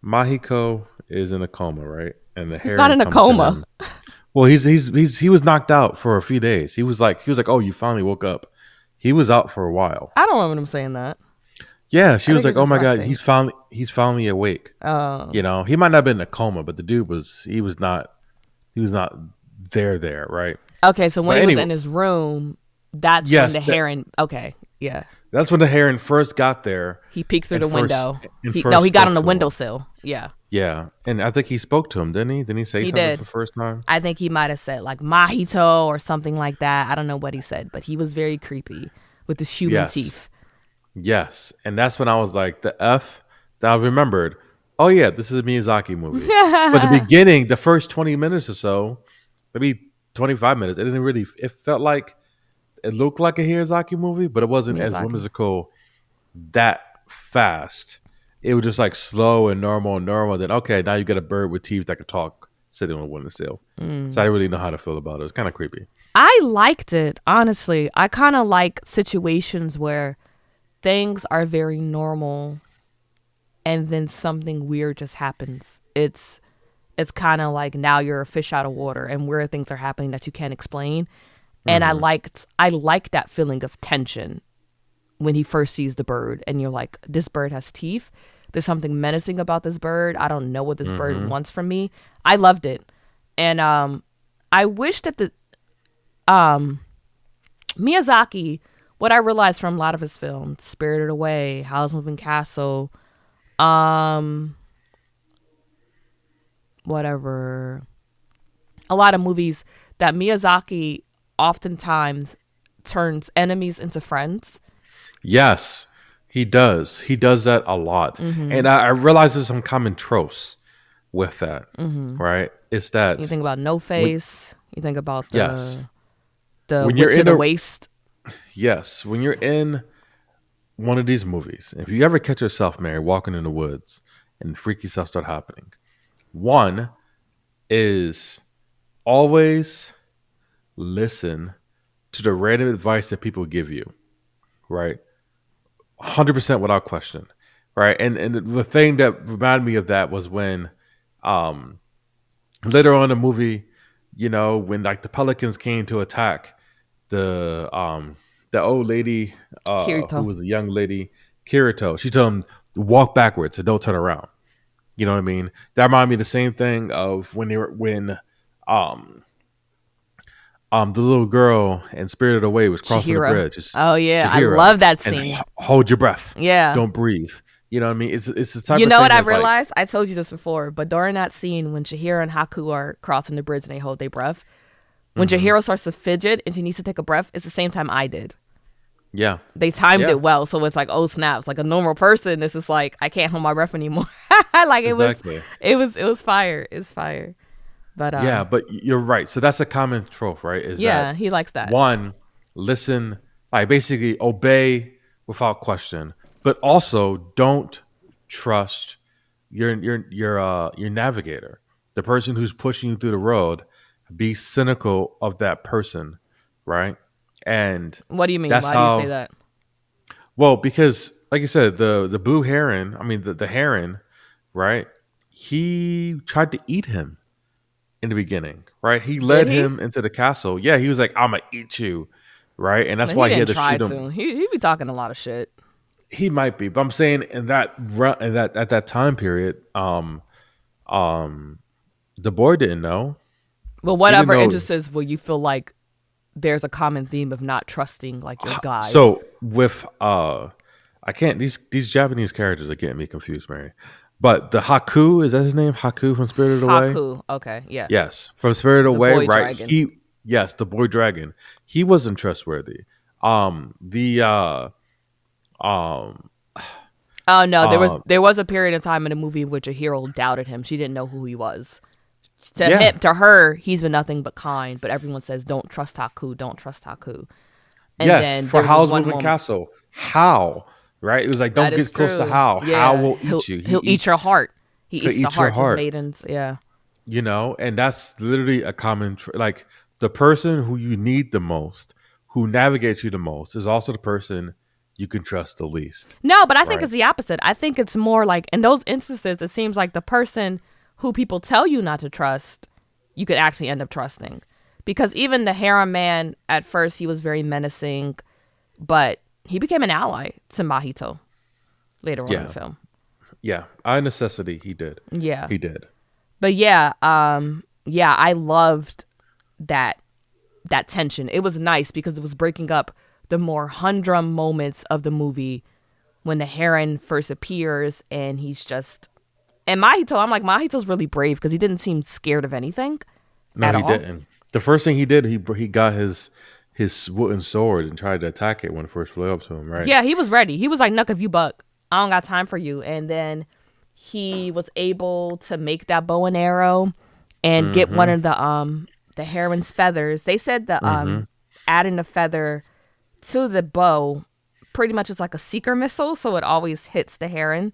Mahiko is in a coma, right? And the he's not heron in a comes to coma. him. Well, he was knocked out for a few days. He was like, "Oh, you finally woke up." He was out for a while. I don't remember him saying that. Yeah, she I was think like, it's "Oh just my god, resting. he's finally awake." Um, You know, he might not have been in a coma, but the dude was he was not there, right? okay, so when But he was anyway, in his room, that's when yes, the heron. Okay, yeah, that's when the heron first got there he peeked through and the first window. and He no, first he got on spoke the to him. windowsill. Yeah, Yeah, and I think he spoke to him, didn't he? Didn't he say he something for did. the first time? I think he might have said like Mahito or something like that. I don't know what he said, but he was very creepy with his human Yes, teeth. yes, and that's when I was like, the F that I remembered. Oh yeah, this is a Miyazaki movie. But the beginning, the first 20 minutes or so, maybe 25 minutes, it didn't really. It felt like it looked like a Miyazaki movie, but it wasn't as Miyazaki. whimsical that fast. It was just like slow and normal and normal. Then okay, now you got a bird with teeth that could talk sitting on a windowsill. So I didn't really know how to feel about it. It's kind of creepy. I liked it, honestly. I kind of like situations where things are very normal and then something weird just happens. It's kind of like now you're a fish out of water and weird things are happening that you can't explain. And Hmm. I liked that feeling of tension when he first sees the bird and you're like, this bird has teeth. There's something menacing about this bird. I don't know what this bird Hmm. wants from me. I loved it. And I wish that um Miyazaki, what I realized from a lot of his films, Spirited Away, Howl's Moving Castle, um whatever, a lot of movies, that Miyazaki oftentimes turns enemies into friends. Yes, he does. He does that a lot. Mm-hmm. And I realize there's some common tropes with that, Mm-hmm. right? It's You that think about No when Face. You think about yes, the when you're Witch of in the a Waste. yes, when you're in one of these movies, if you ever catch yourself, Mary, walking in the woods and freaky stuff start happening, one is always listen to the random advice that people give you, right? 100% without question, right? And the thing that reminded me of that was when um later on in the movie, when like the pelicans came to attack the old lady who Kirito. was a young lady, Kirito. She told him to walk backwards and don't turn around. You know what I mean? That reminded me of the same thing of when um the little girl and Spirited Away was crossing the Chihiro. bridge. It's Oh yeah, I Chihiro, love that and scene. hold your breath, Yeah. don't breathe. You know what I mean? It's the type You of know what thing I've that's like, realized? I told you this before, but during that scene when Chihiro and Haku are crossing the bridge and they hold their breath, when hmm Chihiro starts to fidget and she needs to take a breath, it's the same time I did. yeah, They timed yeah, it well, so it's like, oh snaps! Like a normal person, this is like I can't hold my breath anymore. Like exactly. it was fire. It's fire. But Yeah, but you're right. So that's a common trope, right? Is yeah, that he likes that. one, listen, like basically obey without question, but also don't trust your navigator, the person who's pushing you through the road. Be cynical of that person, right? And What do you mean? that's Why do you say how. that? Well, because like you said, the blue heron. I mean, the heron, right? He tried to eat him in the beginning, right? He Did led he? him into the castle. Yeah, he was like, "I'm gonna eat you," right? And that's No, he why he had didn't to try shoot to. him. He be talking a lot of shit. He might be, but I'm saying in that in that at that time period, um, the boy didn't know. Well, He didn't whatever know. instances where you feel like there's a common theme of not trusting like your guide. So with I can't these Japanese characters are getting me confused, Mary. But the Haku, is that his name? Haku from Spirited Away. Haku. Okay, yeah. Yes, from Spirited The Away, boy right? dragon. Yes, the boy dragon. He wasn't trustworthy. The um Oh no, um there was a period of time in the movie in which a hero doubted him. She didn't know who he was. yeah, To her, he's been nothing but kind. But everyone says, "Don't trust Haku. Don't trust Haku." And yes, then for there was this Howl's one Moving moment. Castle. How, right? It was like, That don't is get close to true. How. How Yeah, will eat you. He he'll eat eats your heart. He He'll eats the eat your hearts of heart. maidens. Yeah. And that's literally a common like the person who you need the most, who navigates you the most, is also the person you can trust the least, No, but I think right? it's the opposite. I think it's more like in those instances, it seems like the person who people tell you not to trust, you could actually end up trusting. Because even the Heron man, at first, he was very menacing, but he became an ally to Mahito later on in the Yeah, film. yeah. Out of necessity, he did. Yeah. He did. But yeah, yeah, I loved that tension. It was nice because it was breaking up the more humdrum moments of the movie when the Heron first appears and he's just and Mahito. I'm like Mahito's really brave because he didn't seem scared of anything No, at he all. didn't. The first thing he did, he got his wooden sword and tried to attack it when it first flew up to him. Right. Yeah, he was ready. He was like, "Nuck, if you buck, I don't got time for you." And then he was able to make that bow and arrow and get one Mm-hmm. of the heron's feathers. They said the Mm-hmm. adding the feather to the bow pretty much is like a seeker missile, so it always hits the heron.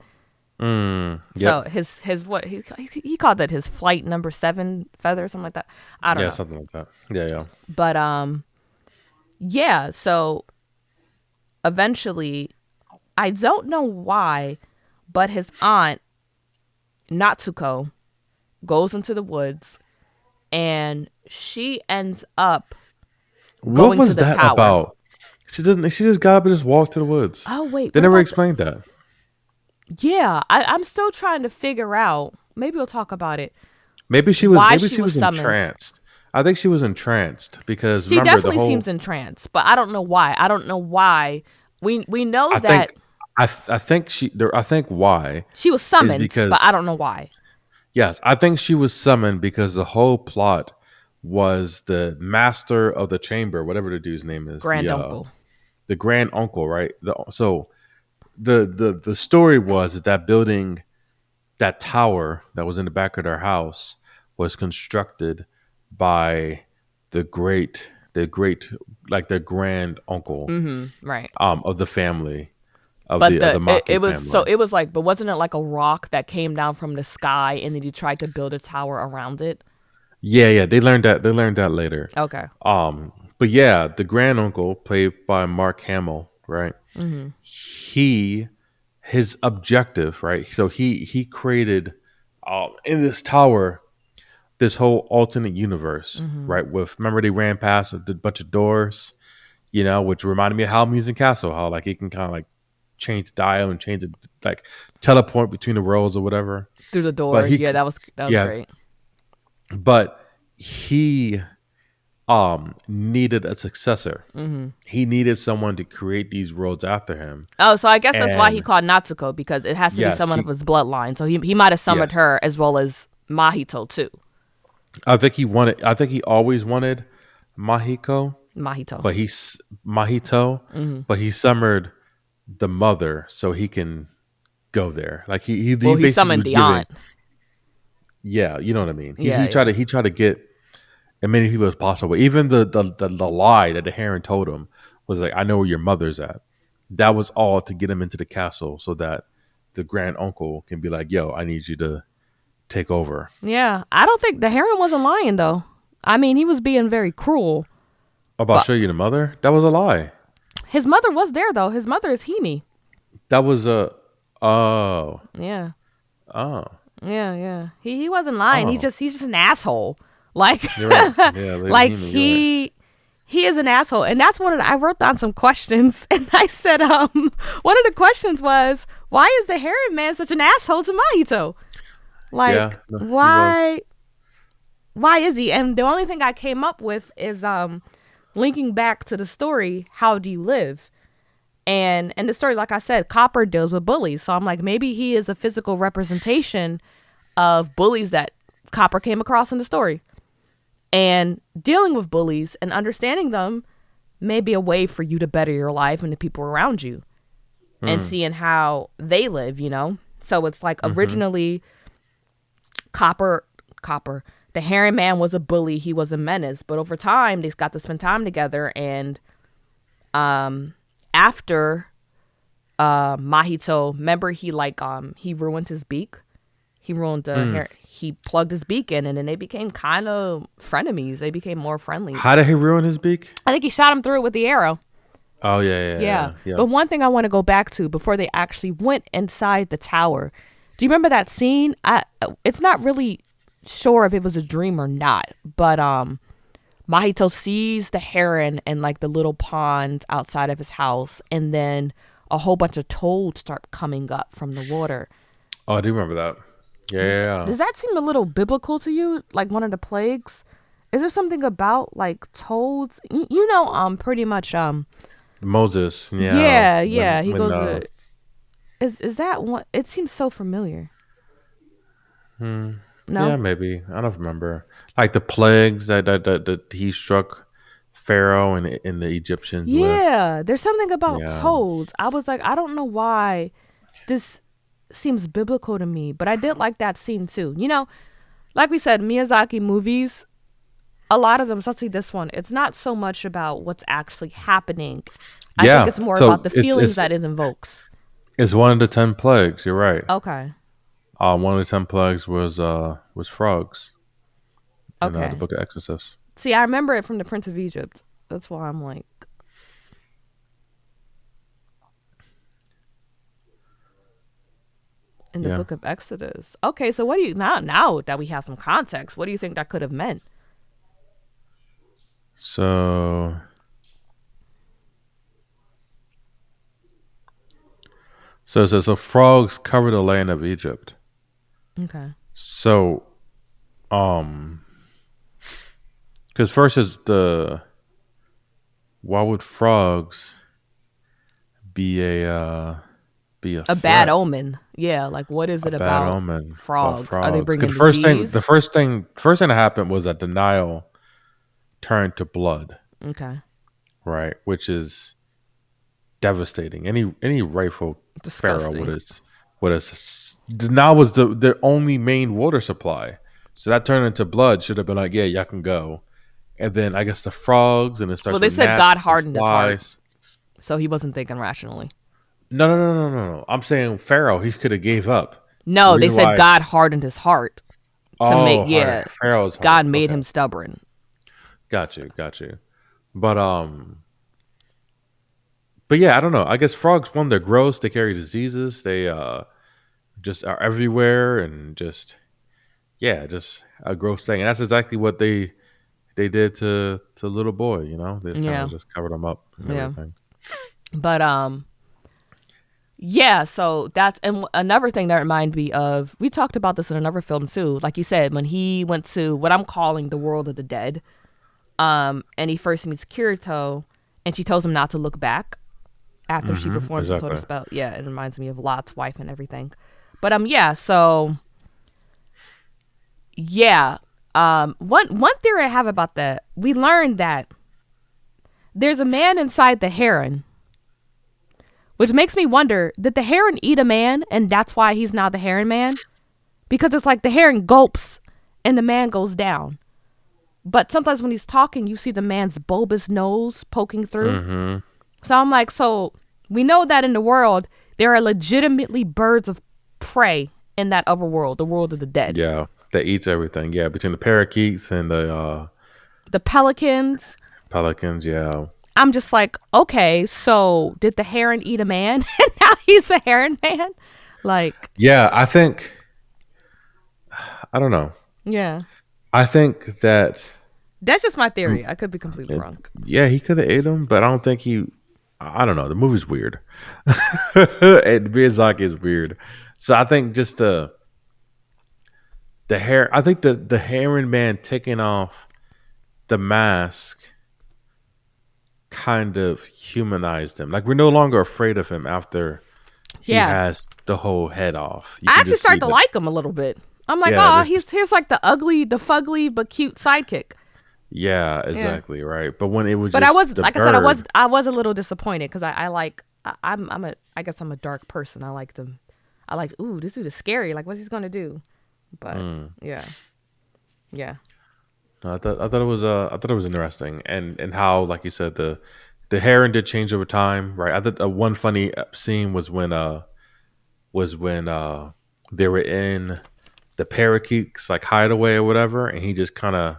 So Yep. his what he called that his flight number 7 feather or something like that. I don't Yeah, know. something like that. Yeah, yeah. But yeah, so eventually I don't know why, but his aunt Natsuko goes into the woods and she ends up What going to was the that tower. about? She didn't. She just got up and just walked to the woods. Oh wait, They what never about the explained that. Yeah, I'm still trying to figure out. Maybe we'll talk about it. Maybe she was. Why Maybe she she was was summoned. entranced. I think she was entranced because She remember the definitely whole. seems entranced, but I don't know why. I don't know why. We know I that think I think I think why she was is summoned, but I because don't know why. yes, I think she was summoned because the whole plot was the master of the chamber, whatever the dude's name is, Grand uncle. the grand uncle, right? So the story was that building, that tower that was in the back of their house was constructed by the great like the grand uncle Right. of the family But of the it Maki was so family. it was like, but wasn't it like a rock that came down from the sky and then he tried to build a tower around it? Yeah, yeah, they learned that later. Okay. But yeah, the grand uncle played by Mark Hamill, right? He his objective, right? So he created in this tower this whole alternate universe, right? With remember they ran past a bunch of doors, which reminded me of how Music Castle, how like it can kind of like change the dial and change it, like teleport between the worlds or whatever. Through the But door. he, Yeah, that was yeah, great. but he needed a successor. He needed someone to create these roads after him, Oh, so I guess that's why he and called Natsuko, because it has to be yes, someone of his bloodline. So he might have summoned yes, her as well as Mahito too. I think he wanted. I think he always wanted Mahiko, Mahito. but he's Mahito, but he summoned the mother so he can go there. Like he Well, he basically summoned was the giving. aunt. Yeah, you know what I mean. He Yeah, he tried yeah. to he tried to get as many people as possible. Even the lie that the Heron told him was like, "I know where your mother's at." That was all to get him into the castle so that the grand uncle can be like, "Yo, I need you to take over." Yeah. I don't think the Heron wasn't lying though. I mean, he was being very cruel, About but show you the mother? That was a lie. his mother was there though. His mother is Hime. That was a oh Yeah. oh Yeah, yeah. He wasn't lying. oh. He's just an asshole. Like You're right. Yeah, Lady like Hime. You're right. he is an asshole. And that's one of I wrote down some questions and I said one of the questions was, why is the Heron man such an asshole to Mahito? Yeah, Like no, he was. why is he? And the only thing I came up with is linking back to the story, How Do You Live? And in the story, like I said, Copper deals with bullies. So I'm like, maybe he is a physical representation of bullies that Copper came across in the story. And dealing with bullies and understanding them may be a way for you to better your life and the people around you and Mm, seeing how they live. So it's like mm-hmm. originally Copper, the Heron Man was a bully. He was a menace. But over time, they got to spend time together. And after Mahito, remember he ruined his beak. He ruined the Mm. hair. He plugged his beak in, and then they became kind of frenemies. They became more friendly. How did he ruin his beak? I think he shot him through it with the arrow. Oh yeah, yeah, Yeah. yeah, yeah. But one thing I want to go back to before they actually went inside the tower. Do you remember that scene? It's not really sure if it was a dream or not, but Mahito sees the heron and like the little pond outside of his house, and then a whole bunch of toads start coming up from the water. Oh, I do remember that. Yeah, yeah, yeah. Does that seem a little biblical to you? Like one of the plagues? Is there something about like toads? Pretty much Moses. Yeah, yeah, when yeah. He when goes to is that one? It seems so familiar. yeah, No. maybe I don't remember like the plagues that he struck Pharaoh and the Egyptians with. Yeah, there's something about Yeah, toads. I was like, I don't know why this seems biblical to me, but I did like that scene too. Like we said, Miyazaki movies, a lot of them, especially this one, it's not so much about what's actually happening. I think yeah. it's more about So the it's feelings it's that it invokes. it's one of the 10 plagues. You're right. Okay. One of the 10 plagues was frogs in the Okay. Book of Exodus. See, I remember it from the Prince of Egypt. That's why I'm like in the Yeah. book of Exodus. Okay, so what do you now that we have some context, what do you think that could have meant? So it says so frogs cover the land of Egypt. Okay. So um Because first is the why would frogs be a A bad threat, omen. Yeah, like what is a it bad about omen about frogs? Are they frogs? 'Cause bringing disease? the first thing that happened was that the Nile turned to blood, Okay. right? Which is devastating. Any rightful pharaoh Disgusting. would have. The Nile was the only main water supply, so that turned into blood. Should have been like, yeah, y'all can go. And then I guess the frogs, and it Well, starts they with said God gnats and hardened his heart, flies. so he wasn't thinking rationally. No. I'm saying Pharaoh, he could have gave up. The No, they reason said why, God hardened his heart to make, oh, yeah, Pharaoh's God heart. made Okay, him stubborn. got you. But but yeah, I don't know. I guess frogs, one, they're gross. They carry diseases. They just are everywhere, and just yeah, just a gross thing. And that's exactly what they did to little boy. You know, they kind Yeah, of just covered him up and yeah. everything. But yeah. So that's and another thing that reminded me of. We talked about this in another film too. Like you said, when he went to what I'm calling the world of the dead, and he first meets Kirito, and she tells him not to look back after she performs some sort of Exactly. spell. Yeah, it reminds me of Lot's wife and everything. But yeah. So yeah. One theory I have about that, we learned that there's a man inside the heron, which makes me wonder, did the heron eat a man and that's why he's now the heron man? Because it's like the heron gulps and the man goes down. But sometimes when he's talking, you see the man's bulbous nose poking through. Mm-hmm. So I'm like, so we know that in the world, there are legitimately birds of prey in that other world, the world of the dead. Yeah, that eats everything. Yeah, between the parakeets and the The pelicans. pelicans. Yeah, I'm just like, okay, so did the heron eat a man and now he's a heron man? Like, yeah. I think I don't know. yeah. I think that That's just my mm, theory. I could be completely it, wrong. yeah, he could have ate him, but I don't think he. I don't know. The movie's weird, and Miyazaki is weird. So I think just the hair. I think the Heron Man taking off the mask kind of humanized him. Like we're no longer afraid of him after he Yeah. has the whole head off. You I can actually just see start to that. like him a little bit. I'm like, Yeah, oh, there's just here's like the ugly, the fugly but cute sidekick. yeah, Yeah. exactly right. But when it was But I just was, the like I said, bird, I was a little disappointed because I like, I'm a, I guess I'm a dark person. I like them. I like, ooh, this dude is scary. Like, what's he gonna do? But yeah, yeah, no, I thought it was I thought it was interesting, and how like you said the heron did change over time, right? I thought one funny scene was when they were in the parakeets like hideaway or whatever, and he just kind of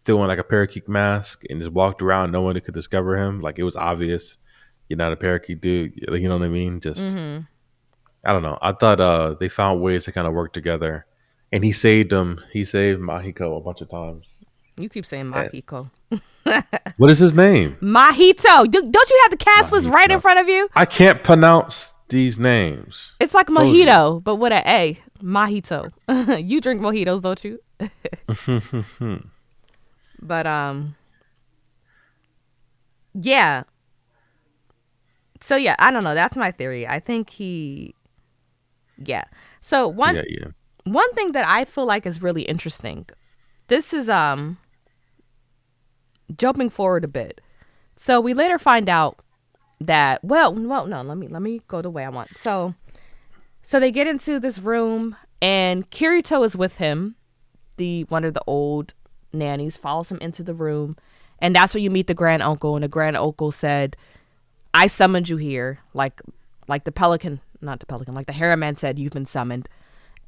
threw on like a parakeet mask and just walked around. No one could discover him. Like it was obvious you're not a parakeet dude. You know what I mean? Just I don't know. I thought they found ways to kind of work together, and he saved them. He saved Mahiko a bunch of times. you keep saying And Mahiko. what is his name? Don't you have the cast list right in Mahito. front of you? I can't pronounce these names. It's like Told you. mojito, but with an A. Mojito. You drink mojitos, don't you? But yeah. So yeah, I don't know. That's my theory. I think yeah. So Yeah, yeah. one thing that I feel like is really interesting. This is jumping forward a bit. So we later find out that well no, let me go the way I want. So they get into this room and Kirito is with him. The one of the old nannies follows him into the room, and that's where you meet the grand uncle. And the grand uncle said, "I summoned you here, like the pelican, not the pelican, like the heron man said, you've been summoned."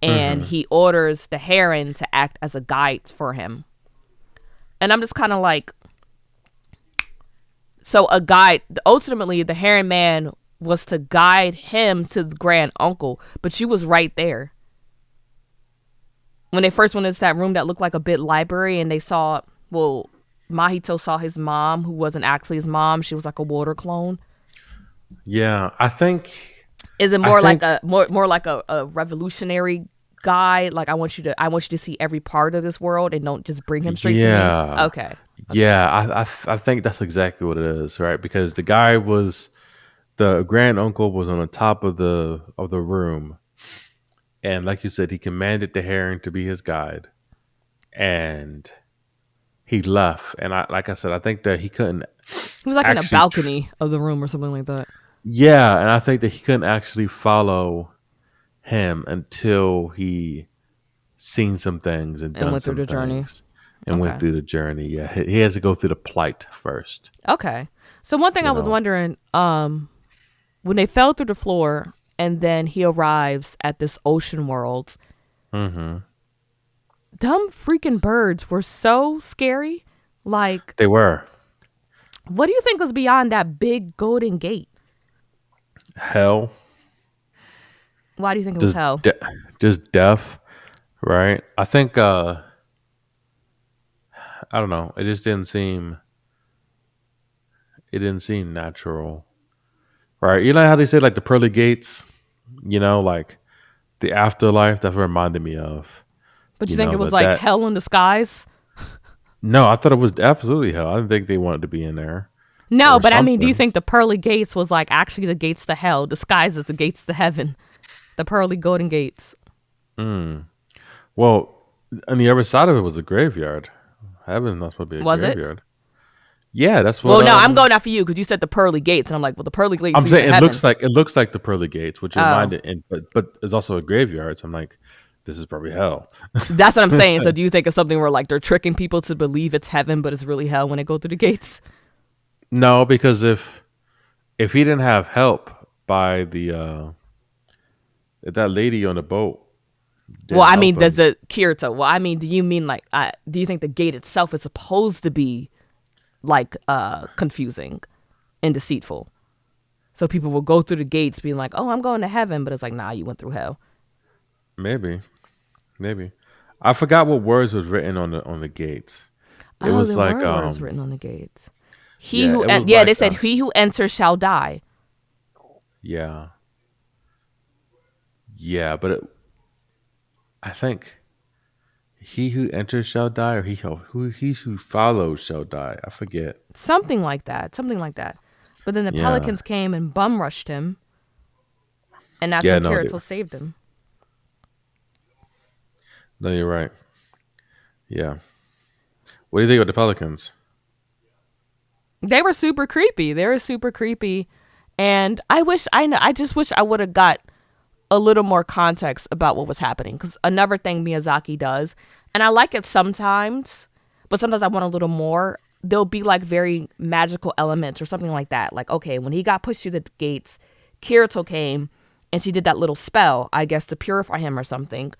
And Hmm. he orders the heron to act as a guide for him. And I'm just kind of like, so a guide. Ultimately, the heron man was to guide him to the grand uncle, but she was right there when they first went into that room that looked like a bit library, and they saw, well, Mahito saw his mom, who wasn't actually his mom. She was like a water clone. Yeah, Is it I more like think, more like a revolutionary guy? Like I want you to see every part of this world and don't just bring him straight to me. yeah, Okay. Yeah, I think that's exactly what it is, right? Because the grand uncle was on the top of the room, and like you said, he commanded the heron to be his guide, and he left. And like I said, I think that he couldn't He was like in a actually, balcony of the room or something like that, yeah, and I think that he couldn't actually follow him until he seen some things and and done went through some the journey. things and went Okay. through the journey. Yeah, he has to go through the plight first. Okay. So one thing I You was know. wondering, when they fell through the floor and then he arrives at this ocean world, Hmm. dumb freaking birds were so scary. Like, They were what do you think was beyond that big golden gate? hell, Why do you think it was just hell? de- just death, right? I think I don't know. It didn't seem natural, right? You know how they say like the pearly gates, like the afterlife. That's what it reminded me of. But you You think it know was that like that hell in the skies? no, I thought it was absolutely hell. I didn't think they wanted to be in there No, or but I mean, do you something. think the pearly gates was like actually the gates to hell, disguised as the gates to heaven? The pearly golden gates. Mm. Well, on the other side of it was a graveyard. Heaven's not supposed to be a Was it? graveyard. Yeah, that's what Well, no, I'm going after you because you said the pearly gates, and I'm like, well, the pearly gates I'm lead to saying. It heaven. looks like the pearly gates, which Oh, reminded, and but it's also a graveyard. So I'm like, this is probably hell. that's what I'm saying. So, do you think it's something where like they're tricking people to believe it's heaven, but it's really hell when they go through the gates? No, because if he didn't have help by the if that lady on the boat Well, didn't I help mean, does him, the Kirito? Well, I mean, do you mean like, do you think the gate itself is supposed to be like confusing and deceitful? So people will go through the gates being like, "Oh, I'm going to heaven," but it's like, "Nah, you went through hell." maybe, maybe. I forgot what words was written on the gates. It Oh, was there like were words written on the gates. He yeah, who, it was yeah, they like said, "He who enters shall die." yeah, yeah, but I think he who enters shall die, or he who follows shall die. I forget. Something like that. Something like that. But then the Yeah, pelicans came and bum rushed him, and that's yeah, when no, Kirito saved him. no, you're right. Yeah. What do you think of the Pelicans? They were super creepy. They were super creepy, and I wish I know. I just wish I would have got a little more context about what was happening. Because another thing Miyazaki does, and I like it sometimes, but sometimes I want a little more. There'll be like very magical elements or something like that. Like, okay, when he got pushed through the gates, Kirito came and she did that little spell, I guess, to purify him or something.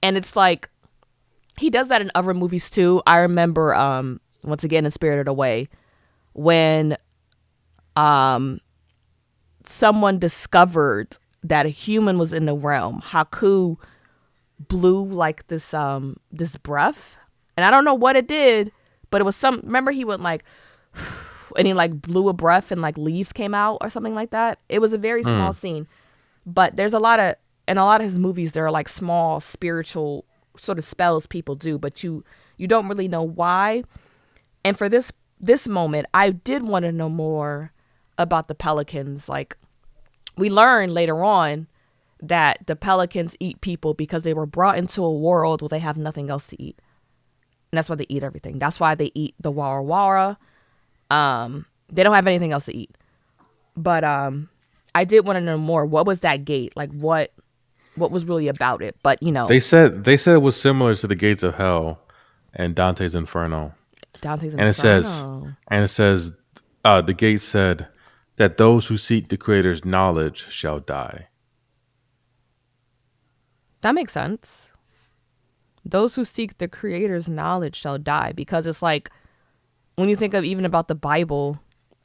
And it's like he does that in other movies too. I remember once again in Spirited Away when someone discovered that a human was in the realm. Haku blew like this breath, and I don't know what it did, but it was some. Remember, he went like, and he like blew a breath, and like leaves came out or something like that. It was a very small Hmm. scene, but there's a lot of in a lot of his movies there are like small spiritual sort of spells people do, but you don't really know why. And for this moment, I did want to know more about the pelicans. Like we learn later on that the pelicans eat people because they were brought into a world where they have nothing else to eat. And that's why they eat everything. That's why they eat the wara wara. They don't have anything else to eat. But I did want to know more. What was that gate? Like what was really about it? But you know, They said it was similar to the Gates of Hell and Dante's Inferno, Dante's and it says Inferno. and it says the gate said that those who seek the Creator's knowledge shall die. That makes sense. Those who seek the creator's knowledge shall die, because it's like when you think of even about the Bible,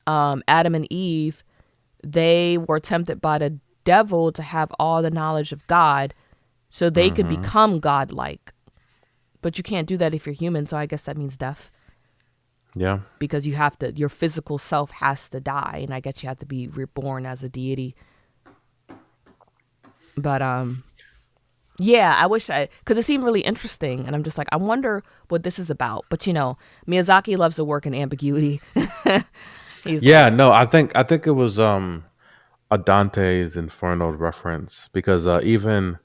Adam and Eve, they were tempted by the devil to have all the knowledge of God so they could Hmm. become godlike. But you can't do that if you're human, so I guess that means death, Yeah. because you have to, your physical self has to die, and I guess you have to be reborn as a deity. But Yeah, I wish I, because it seemed really interesting, and I'm just like, I wonder what this is about. But Miyazaki loves to work in ambiguity. He's Yeah, like, no, I think it was a Dante's Inferno reference because even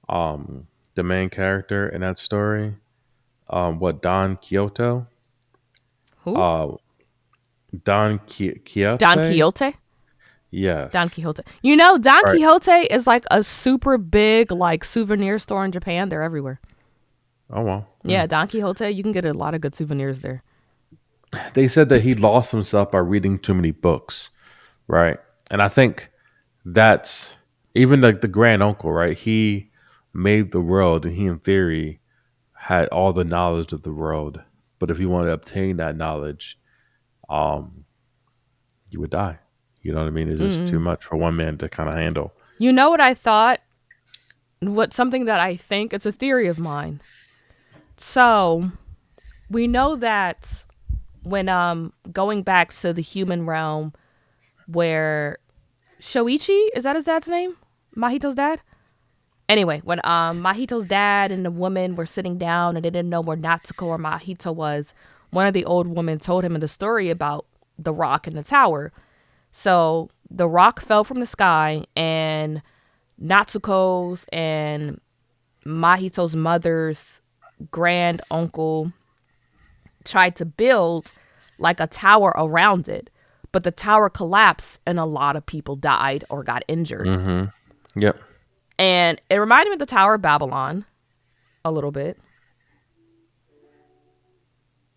um the main character in that story, what Don Quixote, who? uh Don Don Quixote, Quixote. Don yes, Quixote. Don right. Quixote is like a super big like souvenir store in Japan. They're everywhere. Oh well. Yeah, Don Quixote. You can get a lot of good souvenirs there. They said that he lost himself by reading too many books, right? And I think that's even like the grand uncle, right? He made the world, and he, in theory, had all the knowledge of the world. But if you want to obtain that knowledge, um, you would die. You know what I mean? It's just too Mm-mm. much for one man to kind of handle. You know what I thought? What something that I think it's a theory of mine. So we know that when going back to the human realm where Shoichi, is that his dad's name? Mahito's dad? Anyway, when Mahito's dad and the woman were sitting down and they didn't know where Natsuko or Mahito was, one of the old women told him in the story about the rock in the tower. So the rock fell from the sky, and Natsuko's and Mahito's mother's grand uncle tried to build like a tower around it, but the tower collapsed and a lot of people died or got injured. Mm-hmm. Yep. And it reminded me of the Tower of Babylon a little bit.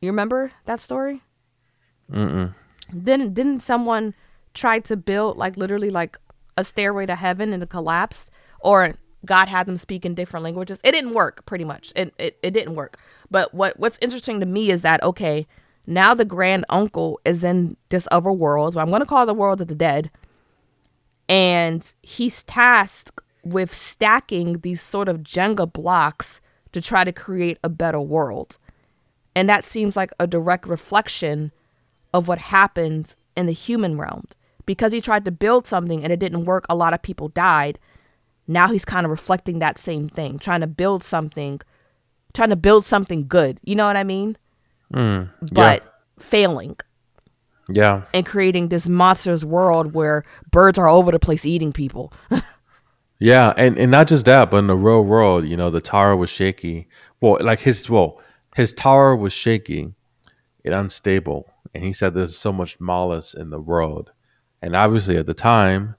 You remember that story? Mm-mm. Didn't someone try to build like literally like a stairway to heaven and it collapsed, or God had them speak in different languages? It didn't work. Pretty much, it didn't work. But what's interesting to me is that, okay, now the grand uncle is in this other world, so I'm going to call it the world of the dead, and he's tasked with stacking these sort of Jenga blocks to try to create a better world. And that seems like a direct reflection of what happened in the human realm. Because he tried to build something and it didn't work, a lot of people died. Now he's kind of reflecting that same thing, trying to build something good. You know what I mean? Yeah. But failing Yeah. and creating this monstrous world where birds are all over the place eating people. Yeah, and not just that, but in the real world, the tower was shaky. His tower was shaky and unstable, and he said there's so much malice in the world, and obviously at the time,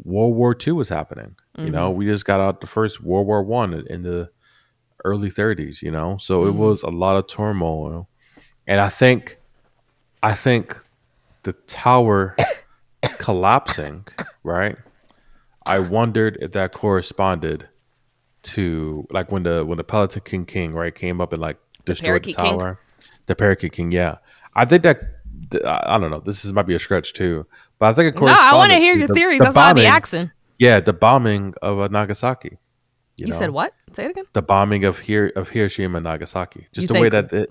World War II was happening. Mm-hmm. We just got out the first World War One in the early 30s. So it Mm-hmm. was a lot of turmoil, and I think the tower collapsing, right? I wondered if that corresponded to like when the Pelican King, right, came up and like The destroyed the Parakeet King. tower. The Parakeet King, yeah. I think that I don't know. This might be a stretch too, but I think it No, I want to corresponded hear to your the theories. the That's why I be bombing. asking. Yeah, the bombing of Nagasaki. You You said know, what? Say it again. the bombing of Hiroshima and Nagasaki. You Just the way think? that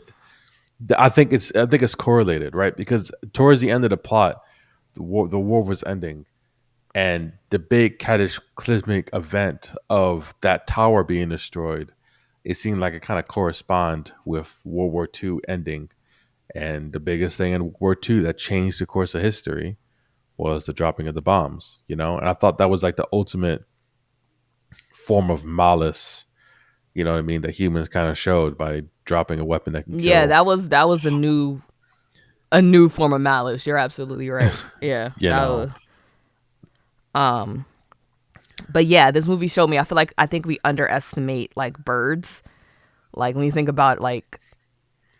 I think it's correlated, right? Because towards the end of the plot, the war was ending, and the big cataclysmic event of that tower being destroyed, it seemed like it kind of correspond with World War II ending. And the biggest thing in World War II that changed the course of history was the dropping of the bombs, and I thought that was like the ultimate form of malice, you know what I mean, that humans kind of showed by dropping a weapon that can Yeah, kill, that was a new form of malice. You're absolutely right. Yeah, you that know. was. Um, but yeah, this movie showed me. I think we underestimate like birds. Like when you think about like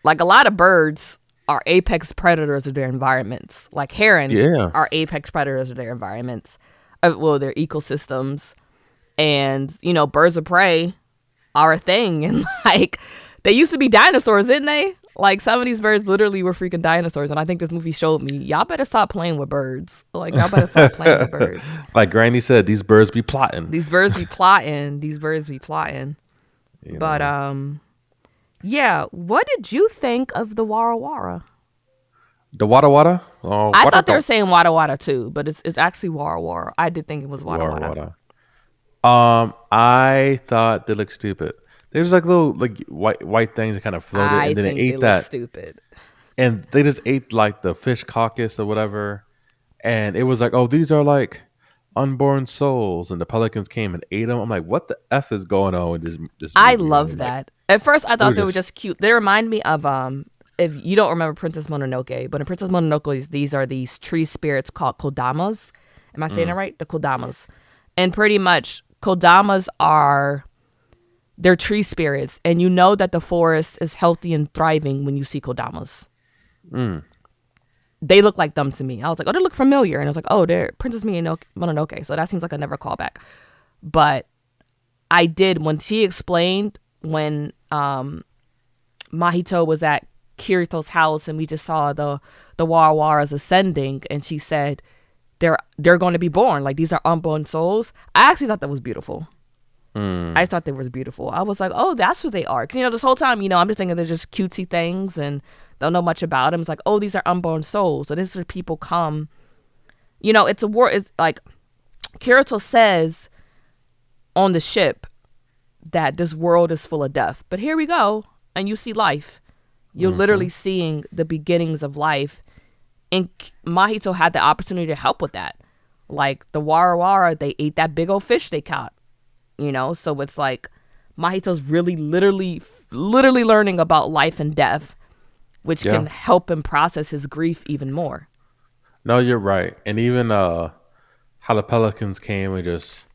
a lot of birds are apex predators of their environments. Like herons Yeah. are apex predators of their environments, well, their ecosystems. And birds of prey are a thing. And like they used to be dinosaurs, didn't they? Like some of these birds literally were freaking dinosaurs. And I think this movie showed me, y'all better stop playing with birds. Like y'all better stop playing with birds. Like Granny said, these birds be plotting, These birds be plotting. These birds be plotting. you But know. yeah. What did you think of the Wara Wara? The Wada Wada? Oh, I Wada thought they were go. saying Wada Wada too, but it's actually Wara Wara. I did think it was Wada Wada Wada. Wada. I thought they looked stupid. They was like little like white things that kind of floated, I and then they think they ate look that, stupid. and they just ate like the fish caucus or whatever, and it was like, oh, these are like unborn souls, and the pelicans came and ate them. I'm like, what the f is going on with this I movie? And love then like that. At first, I they were thought they were just just cute. They remind me of if you don't remember Princess Mononoke, but in Princess Mononoke, these are these tree spirits called kodamas. Am I saying it mm, right? The kodamas, and pretty much kodamas are they're tree spirits, and you know that the forest is healthy and thriving when you see kodamas. mm, They look like them to me. I was like, oh, they look familiar, and I was like, oh, they're Princess Mononoke. So that seems like a never callback. But I did when she explained when Mahito was at Kirito's house and we just saw the Warawaras ascending, and she said they're going to be born, like these are unborn souls. I actually thought that was beautiful. I mm. thought they was beautiful. I was like, oh, that's what they are. Because, this whole time, I'm just thinking they're just cutesy things and don't know much about them. It's like, oh, these are unborn souls. So this is where people come. It's a war. It's like Kirito says on the ship that this world is full of death. But here we go. And you see life. You're Mm-hmm. literally seeing the beginnings of life. And Mahito had the opportunity to help with that. Like the Warawara, they ate that big old fish they caught. So it's like Mahito's really literally learning about life and death, which Yeah. can help him process his grief even more. No, you're right. And even how the pelicans came and just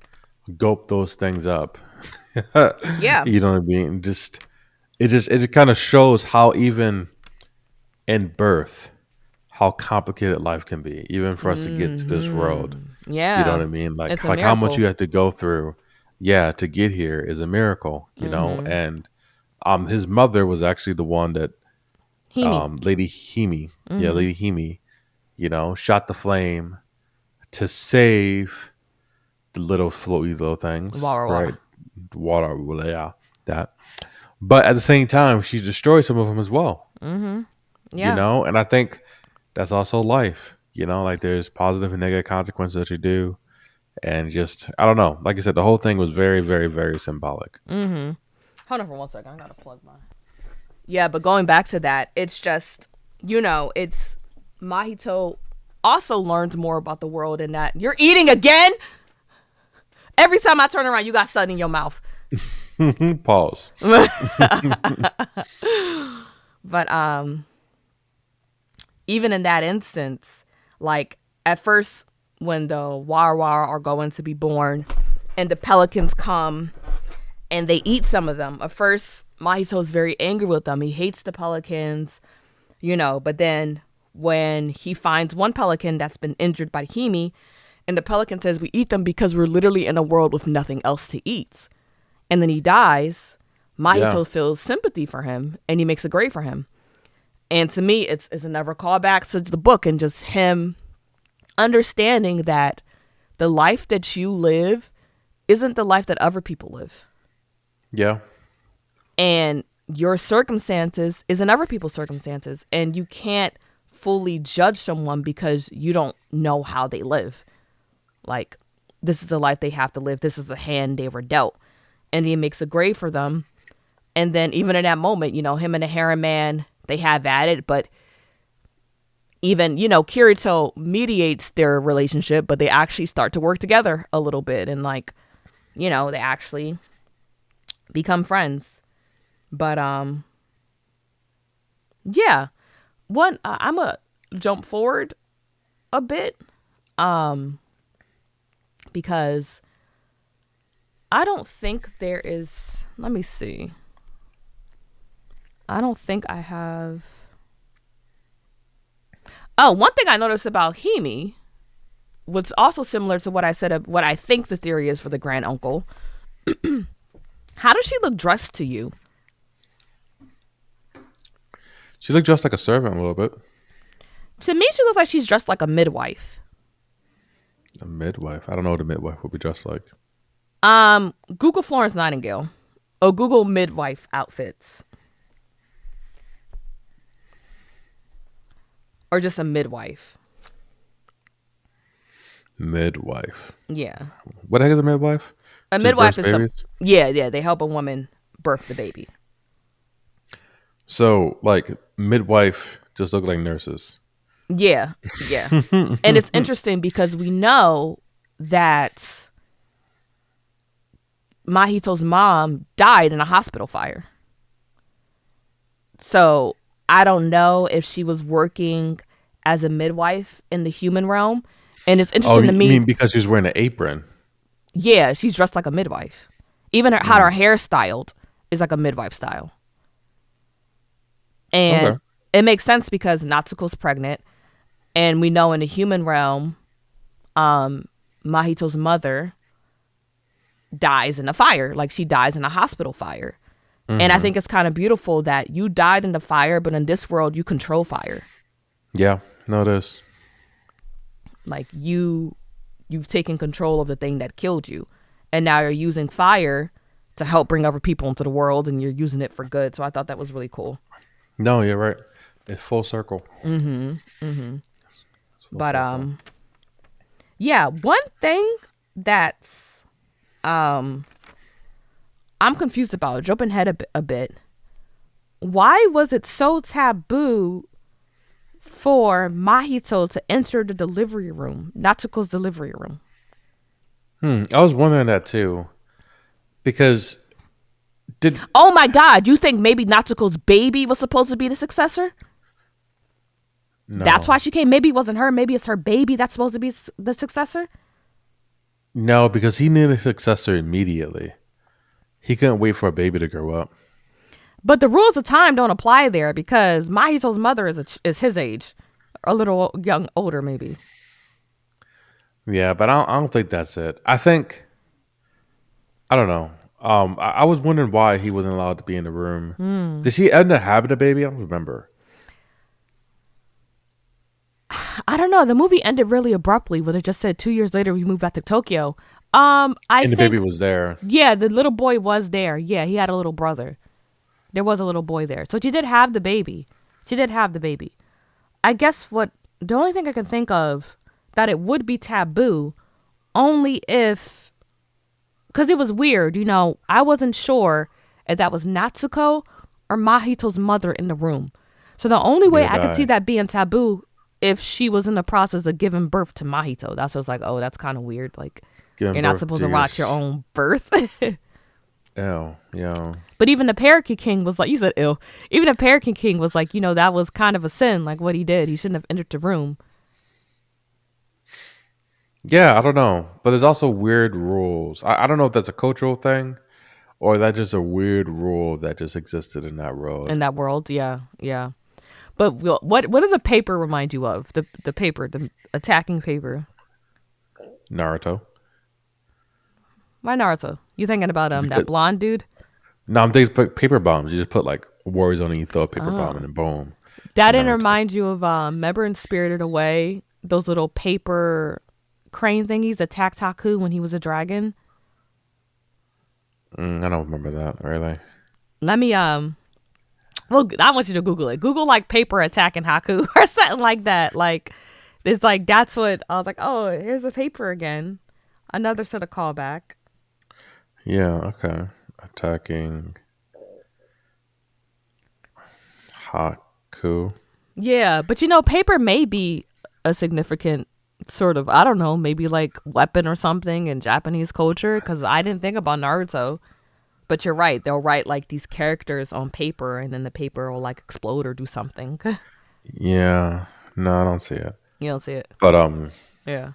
gulped those things up. Yeah. You know what I mean? It kind of shows how even in birth how complicated life can be, even for us to get to this world. You know what Yeah. I mean? It's a Like how much miracle. you have to go through, yeah, to get here is a miracle. And his mother was actually the one that Himi. Lady Himi, yeah, Lady Himi, shot the flame to save the little floaty little things, right? Warawara. Water, well, yeah, that. But at the same time, she destroyed some of them as well, Yeah. and I think that's also life, like there's positive and negative consequences that you do. And just, I don't know. Like I said, the whole thing was very, very, very symbolic. Hold on for 1 second. I gotta plug mine. Yeah, but going back to that, it's just, it's Mahito also learns more about the world in that you're eating again. Every time I turn around, you got something in your mouth. Pause. But even in that instance, like at first when the Warawara are going to be born and the pelicans come and they eat some of them, at first Mahito's very angry with them. He hates the pelicans, but then when he finds one pelican that's been injured by Himi, and the pelican says, we eat them because we're literally in a world with nothing else to eat. And then he dies. Yeah. Mahito feels sympathy for him and he makes a grave for him. And to me, it's another callback to the book and just him understanding that the life that you live isn't the life that other people live. Yeah. And your circumstances isn't other people's circumstances. And you can't fully judge someone because you don't know how they live. Like, this is the life they have to live. This is the hand they were dealt. And he makes a grave for them. And then even in that moment, him and the Heron Man, they have at it. But even, Kirito mediates their relationship, but they actually start to work together a little bit. And like, they actually become friends. But yeah. I'm going to jump forward a bit. Because I don't think there is, let me see. I don't think I have. Oh, one thing I noticed about Himi, what's also similar to what I said, what I think the theory is for the grand uncle. How does she look dressed to you? She looked just like a servant a little bit. To me, she looks like she's dressed like a midwife. A midwife. I don't know what a midwife would be dressed like. Google Florence Nightingale or Google midwife outfits. Or just a midwife. Midwife. Yeah. What the heck is a midwife? A Just midwife birth is some. babies. Yeah, they help a woman birth the baby. So like midwife just look like nurses. Yeah, yeah. And it's interesting because we know that Mahito's mom died in a hospital fire. So I don't know if she was working as a midwife in the human realm. And it's Oh, interesting to you me. mean because she's wearing an apron? Yeah, she's dressed like a midwife. Even how her Mm. hair styled is like a midwife style. And Okay. it makes sense because Natsuko's pregnant. And we know in the human realm, um, Mahito's mother dies in a fire. Like she dies in a hospital fire. And I Hmm. think it's kind of beautiful that you died in the fire, but in this world, you control fire. Yeah. No, it is. Like you've taken control of the thing that killed you. And now you're using fire to help bring other people into the world and you're using it for good. So I thought that was really cool. No, you're right. It's full circle. It's full But circle. yeah, one thing that's um I'm confused about, jumping ahead a bit. Why was it so taboo for Mahito to enter the delivery room, Natsuko's delivery room? I was wondering that too because did Oh my god, you think maybe Natsuko's baby was supposed to be the successor? That's no, why she came. Maybe it wasn't her. Maybe it's her baby that's supposed to be the successor. no, because he needed a successor immediately. He couldn't wait for a baby to grow up. But the rules of time don't apply there because Mahito's mother is his age, a little young, older maybe. Yeah, but I don't think that's it. I don't know. I was wondering why he wasn't allowed to be in the room. Did she end up having a baby? I don't remember. I don't know. The movie ended really abruptly when it just said 2 years later we moved back to Tokyo. I And the baby think was there. yeah, the little boy was there. Yeah, he had a little brother. There was a little boy there, so she did have the baby. She did have the baby. I guess what the only thing I can think of that it would be taboo only if because it was weird. I wasn't sure if that was Natsuko or Mahito's mother in the room. So the only way Neither I did could see I. that being taboo if she was in the process of giving birth to Mahito. That's what's like, oh, that's kind of weird. Like Giving you're not birth supposed to to your watch your own birth. ew, yo. But even the Parakeet King was like, you said ill. Even the Parakeet King was like, that was kind of a sin, like what he did. He shouldn't have entered the room. Yeah, I don't know. But there's also weird rules. I don't know if that's a cultural thing or that's just a weird rule that just existed in that road. In that world. Yeah, yeah. But what does the paper remind you of? The paper, the attacking paper. Naruto. Why Naruto? You thinking about that Because blonde dude? no, I'm thinking put paper bombs. You just put like warriors on it, you throw a paper bomb and then boom. That didn't Naruto. remind you of remember in Spirited Away, those little paper crane thingies that attacked Haku when he was a dragon? I don't remember that really. Let me well, I want you to Google it. Google like paper attacking Haku or something like that. Like it's like that's what I was like, oh, here's a paper again. Another sort of callback. Yeah, okay. Attacking Haku. Yeah, but paper may be a significant sort of, I don't know, maybe like weapon or something in Japanese culture because I didn't think about Naruto. But you're right. They'll write like these characters on paper and then the paper will like explode or do something. Yeah. No, I don't see it. You don't see it. But Yeah.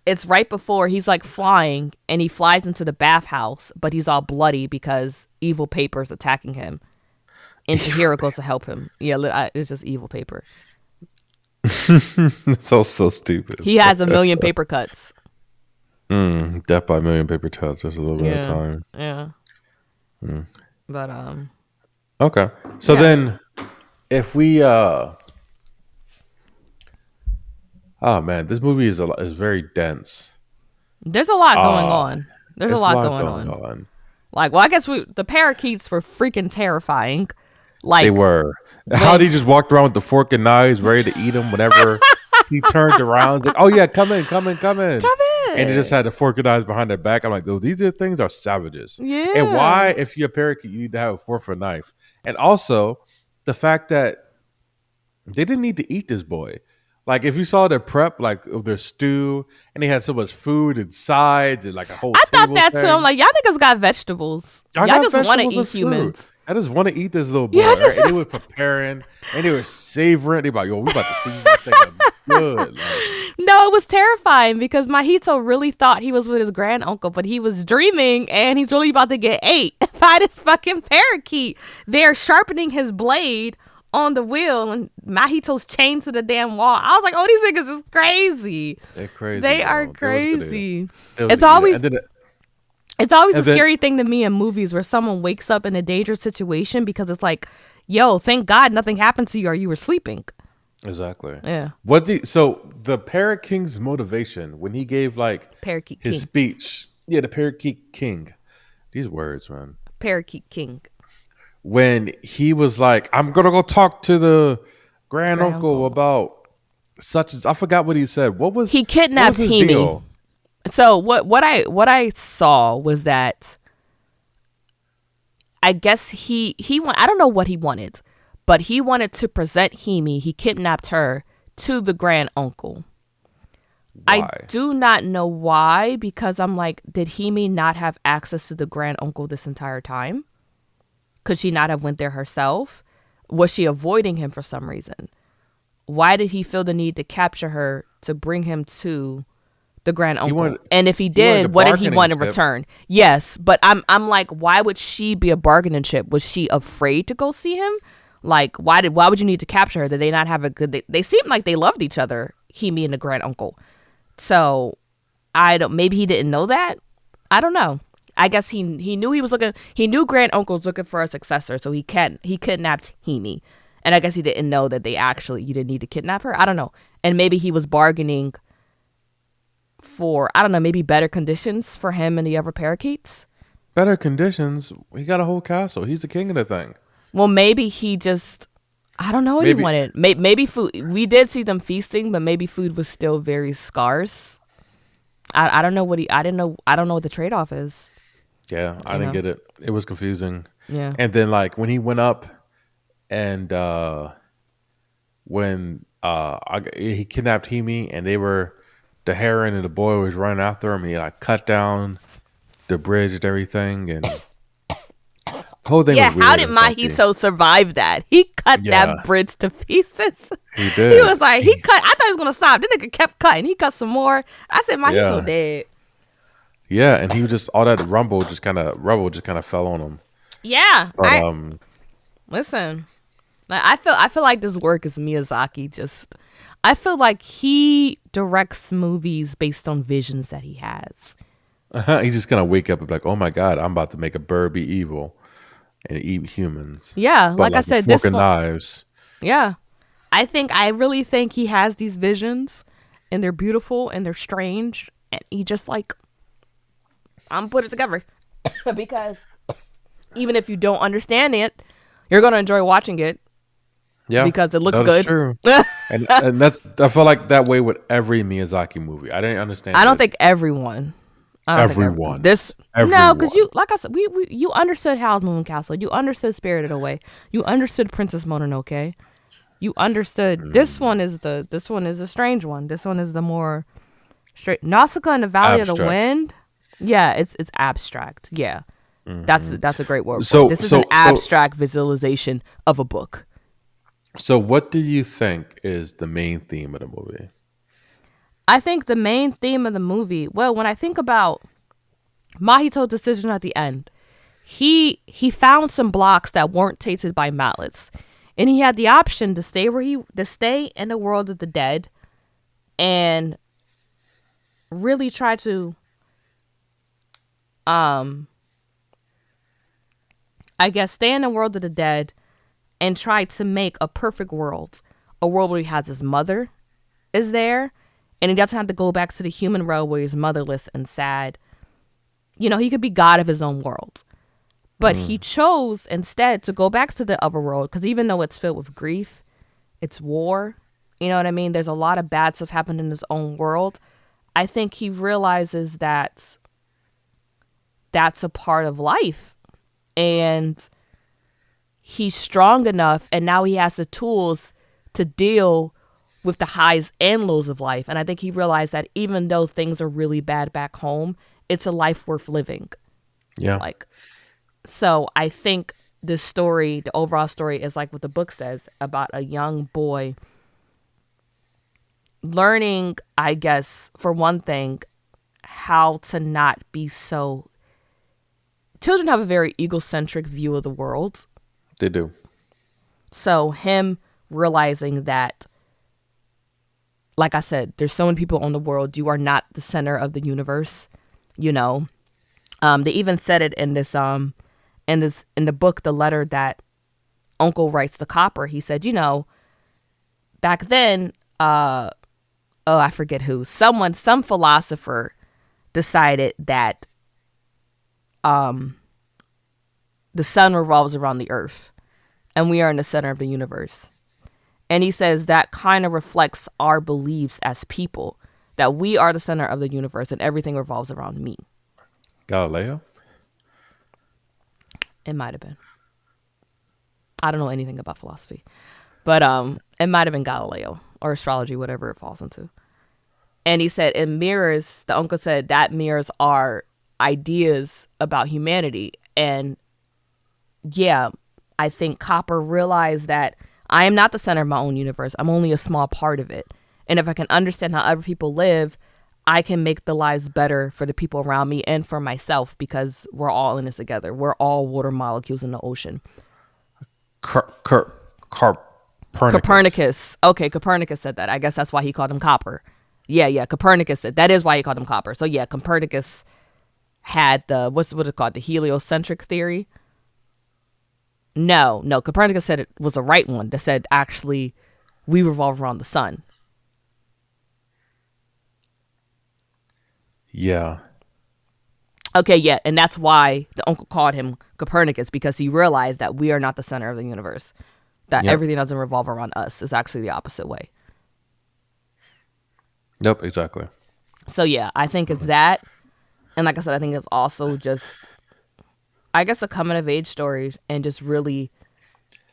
It's right before he's like flying and he flies into the bathhouse, but he's all bloody because evil paper's attacking him. And Chihiro goes to help him. Yeah, it's just evil paper. it's all so stupid. He has a million paper cuts. Death by a million paper cuts. Just a little bit of Yeah. time. Yeah. But Okay. So yeah. then if we oh man, this movie is very dense. There's a lot going on. There's a It's lot going on. on. Like, well, I guess the parakeets were freaking terrifying. They Like were. How he just walked around with the fork and knives, ready to eat them whenever he turned around. He's like, "Oh yeah, come in, come in, come in." come and they just Yeah. had the fork and knives behind their back. I'm like, dude, these things are savages. And Yeah. why, if you're a parakeet, you need to have a fork for a knife? And also the fact that they didn't need to eat this boy. Like if you saw their prep, like of their stew, and they had so much food and sides and like a whole I thought table that too. I'm thing. like, y'all niggas got vegetables. I Y'all got just want to vegetables eat and fruit. humans. I just want to eat this little Yeah, boy, right? just And they were preparing and they were savoring. They like, yo, we about to season this thing up good. Like, no, it was terrifying because Mahito really thought he was with his granduncle, but he was dreaming and he's really about to get ate by this fucking parakeet. They're sharpening his blade on the wheel and Mahito's chained to the damn wall. I was like, oh, these niggas is crazy. they're crazy, They are bro. crazy. They was It's gonna eat it. always it's always a And then scary thing to me in movies where someone wakes up in a dangerous situation because it's like, yo, thank God nothing happened to you or you were sleeping. exactly. Yeah. So the Parrot King's motivation when he gave like Parakeet his King. speech, yeah, the Parakeet King. These words, man. Parakeet King. When he was like, I'm gonna go talk to the grand uncle Granduncle. about such as I forgot what he said. He What was kidnapped his Himi. deal? So what I saw was that I guess I don't know what he wanted, but he wanted to present Himi. He kidnapped her to the grand uncle. I Why? do not know why because I'm like, did Himi not have access to the grand uncle this entire time? Could she not have went there herself? Was she avoiding him for some reason? Why did he feel the need to capture her to bring him to the grand He uncle? wanted And if he he wanted a did, what did he bargaining want in chip. return? Yes, but I'm like, why would she be a bargaining chip? Was she afraid to go see him? Like, why would you need to capture her? Did they not have a good? They seemed like they loved each other, Himi and the grand uncle. So I don't. Maybe he didn't know that. I don't know. I guess he knew he was looking. He knew grand uncle's looking for a successor, so he kidnapped Himi, and I guess he didn't know that you didn't need to kidnap her. I don't know, and maybe he was bargaining for I don't know, maybe better conditions for him and the other parakeets. Better conditions. He got a whole castle. He's the king of the thing. Well, maybe he just I don't know what he Maybe wanted. Maybe food. We did see them feasting, but maybe food was still very scarce. I don't know what he. I didn't know. I don't know what the trade off is. yeah, I You didn't know. get it. It was confusing. Yeah. And then like when he went up and when he kidnapped Himi and they were the Heron and the boy was running after him and he like cut down the bridge and everything and the whole thing Yeah, was how weird did and funky. Mahito survive that? He cut Yeah, that bridge to pieces. he He did. was like, he cut. I thought he was gonna stop. This nigga kept cutting. He cut some more. I said, Mahito Yeah. dead. Yeah, and he was just all that rubble just kind of fell on him. Yeah, But I listen. Like, I feel like this work is Miyazaki. Just, I feel like he directs movies based on visions that he has. he's just gonna wake up and be like, "Oh my god, I'm about to make a bird be evil and eat humans." Yeah, But like I like with said, fork this and one. knives. Yeah, I really think he has these visions, and they're beautiful and they're strange, and he just like I'm put it together because even if you don't understand it, you're gonna enjoy watching it Yeah, because it looks that is good. true. And that's I feel like that way with every Miyazaki movie. I didn't understand I don't it. think everyone. I don't think Everyone, this no, because everyone. you like I said, we you understood Howl's Moving Castle, you understood Spirited Away, you understood Princess Mononoke, you understood this one is a strange one. This one is the more straight Nausicaa and the Valley of the Abstract. Wind. Yeah, it's abstract. Yeah, that's a great word for it. So This is an so so abstract visualization of a book. so what do you think is the main theme of the movie? I think the main theme of the movie, well, when I think about Mahito's decision at the end, he found some blocks that weren't tasted by mallets, and he had the option to stay in the world of the dead, and really try to, I guess, stay in the world of the dead, and try to make a perfect world, a world where he has his mother is there, and he doesn't have to go back to the human world where he's motherless and sad. You know, he could be God of his own world. But he chose instead to go back to the other world because even though it's filled with grief, it's war, you know what I mean? There's a lot of bad stuff happening in his own world. I think he realizes that that's a part of life, and he's strong enough, and now he has the tools to deal with the highs and lows of life. And I think he realized that even though things are really bad back home, it's a life worth living. Yeah. Like, so I think the story, the overall story, is like what the book says about a young boy learning, I guess, for one thing, how to not be so. Children have a very egocentric view of the world. They do. So him realizing that, like I said, there's so many people in the world. You are not the center of the universe. You know, they even said it in in the book, the letter that Uncle writes to Copper. He said, you know, back then, oh, I forget who, some philosopher decided that the sun revolves around the earth and we are in the center of the universe. And he says that kind of reflects our beliefs as people, that we are the center of the universe and everything revolves around me. Galileo? It might have been. I don't know anything about philosophy, but it might have been Galileo or astrology, whatever it falls into. And he said it mirrors, the uncle said that mirrors our ideas about humanity. And yeah, I think Copper realized that I am not the center of my own universe. I'm only a small part of it. And if I can understand how other people live, I can make the lives better for the people around me and for myself, because we're all in this together. We're all water molecules in the ocean. Copernicus. Copernicus. Okay, Copernicus said that. I guess that's why he called him Copper. Yeah. Copernicus said that is why he called him Copper. So yeah, Copernicus had the what's it called? The heliocentric theory. No. Copernicus said it was the right one that said actually we revolve around the sun. Yeah. Okay, yeah, and that's why the uncle called him Copernicus, because he realized that we are not the center of the universe. That Yep. everything doesn't revolve around us. It's actually the opposite way. Yep, exactly. So yeah, I think it's that. And like I said, I think it's also just, I guess, a coming of age story and just really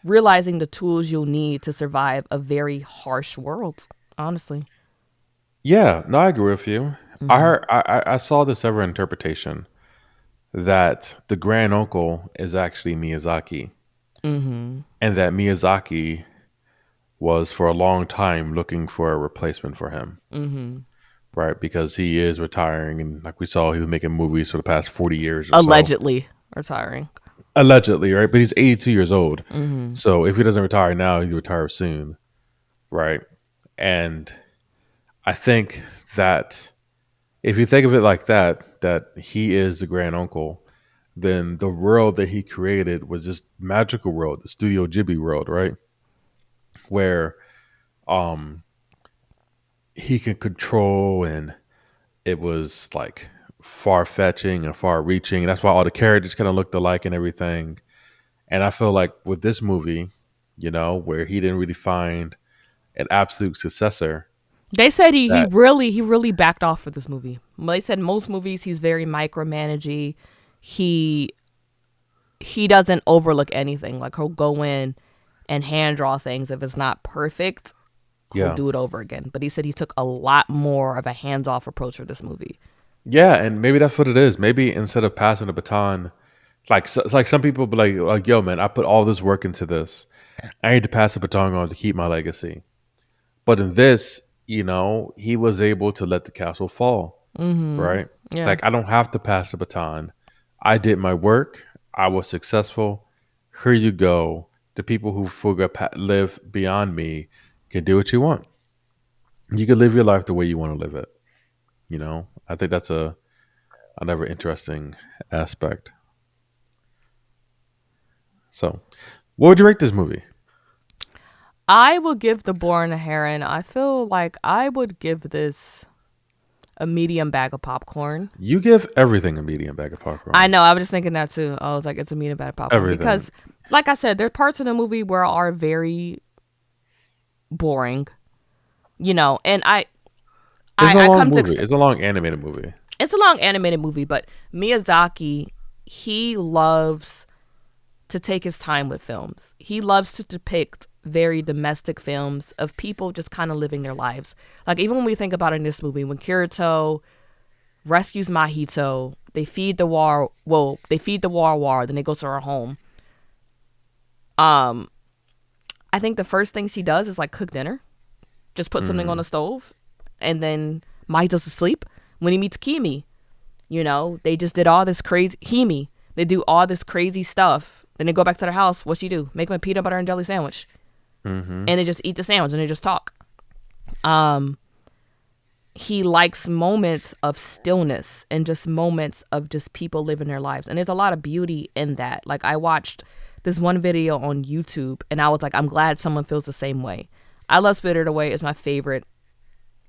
realizing the tools you'll need to survive a very harsh world, honestly. Yeah, no, I agree with you. I Mm-hmm. heard I saw this other interpretation that the grand uncle is actually Miyazaki, Mm-hmm. and that Miyazaki was for a long time looking for a replacement for him, Mm-hmm. right? Because he is retiring, and like we saw, he was making movies for the past 40 years or so, Allegedly retiring. allegedly, right? But he's 82 years old, Mm-hmm. so if he doesn't retire now, he'll retire soon, right? And I think that if you think of it like that, that he is the grand uncle, then the world that he created was just magical world, the Studio Ghibli world, right? Where um he can control, and it was like far fetching and far reaching. That's why all the characters kind of looked alike and everything. And I feel like with this movie, where he didn't really find an absolute successor, They said that he really backed off for this movie. They said most movies he's very micromanaging. He he doesn't overlook anything. Like he'll go in and hand draw things. If it's not perfect, he'll yeah. do it over again. But he said he took a lot more of a hands off approach for this movie. Yeah, and maybe that's what it is. Maybe instead of passing the baton, like some people be like, yo, man, I put all this work into this. I need to pass the baton on to keep my legacy. But in this, he was able to let the castle fall, Mm-hmm. right? Yeah. Like, I don't have to pass the baton. I did my work. I was successful. Here you go. The people who live beyond me can do what you want. You can live your life the way you want to live it. I think that's another interesting aspect. So, what would you rate this movie? I would give The Boar and the Heron. I feel like I would give this a medium bag of popcorn. You give everything a medium bag of I popcorn. know. I was just thinking that too. I was like, it's a medium bag of popcorn Everything. because, like I said, there's parts of the movie where are very boring, and I It's a I long come to movie. expect. It's a long animated movie. It's a long animated movie, but Miyazaki, he loves to take his time with films. He loves to depict very domestic films of people just kind of living their lives. Like even when we think about in this movie, when Kirito rescues Mahito, they feed the war. Well, they feed the war. Then they go to her home. Um, I think the first thing she does is like cook dinner, just put something on the stove, and then Mahito's asleep. When he meets Kimi, they just did all this crazy. Himi, they do all this crazy stuff. Then they go back to their house. What she do? Make him a peanut butter and jelly sandwich, and they just eat the sandwich and they just talk. He likes moments of stillness and just moments of just people living their lives, and there's a lot of beauty in that. Like I watched this one video on YouTube, and I was like, I'm glad someone feels the same way. I love Spirited Away. It's my favorite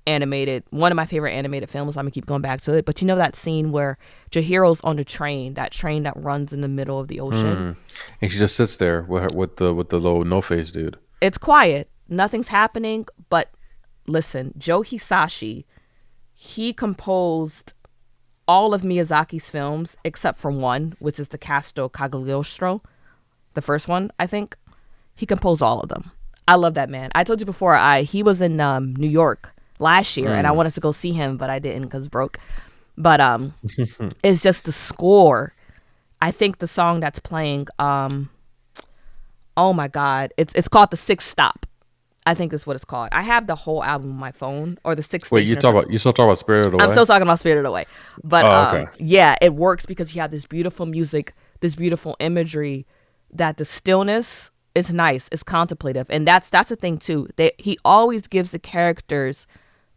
one of my favorite animated films. I'm gonna keep going back to it. But that scene where Chihiro's on the train, that train that runs in the middle of the ocean, and she just sits there with with the little no face dude. It's quiet, nothing's happening. But listen, Joe Hisashi, he composed all of Miyazaki's films except for one, which is the Casto Cagliostro, the first one. I think he composed all of them. I love that man. I told you before, he was in New York last year, and I wanted to go see him, but I didn't because broke. But it's just the score. I think the song that's playing, oh my God, it's called The Sixth Stop. I think is what it's called. I have the whole album on my phone, or the Sixth Wait, Station. you still talk about Spirited Away? I'm still talking about Spirited Away, but okay. yeah, it works because you have this beautiful music, this beautiful imagery. That the stillness is nice, it's contemplative, and that's the thing too. He always gives the characters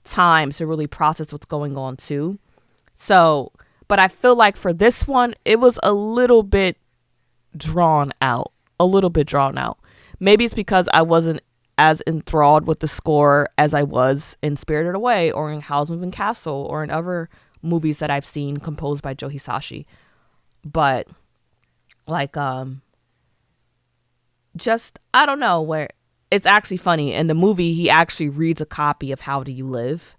time to really process what's going on too. So, but I feel like for this one, it was a little bit drawn out. Maybe it's because I wasn't as enthralled with the score as I was in Spirited Away or in Howl's Moving Castle or in other movies that I've seen composed by Joe Hisashi. But like just I don't know, where it's actually funny. In the movie, he actually reads a copy of How Do You Live?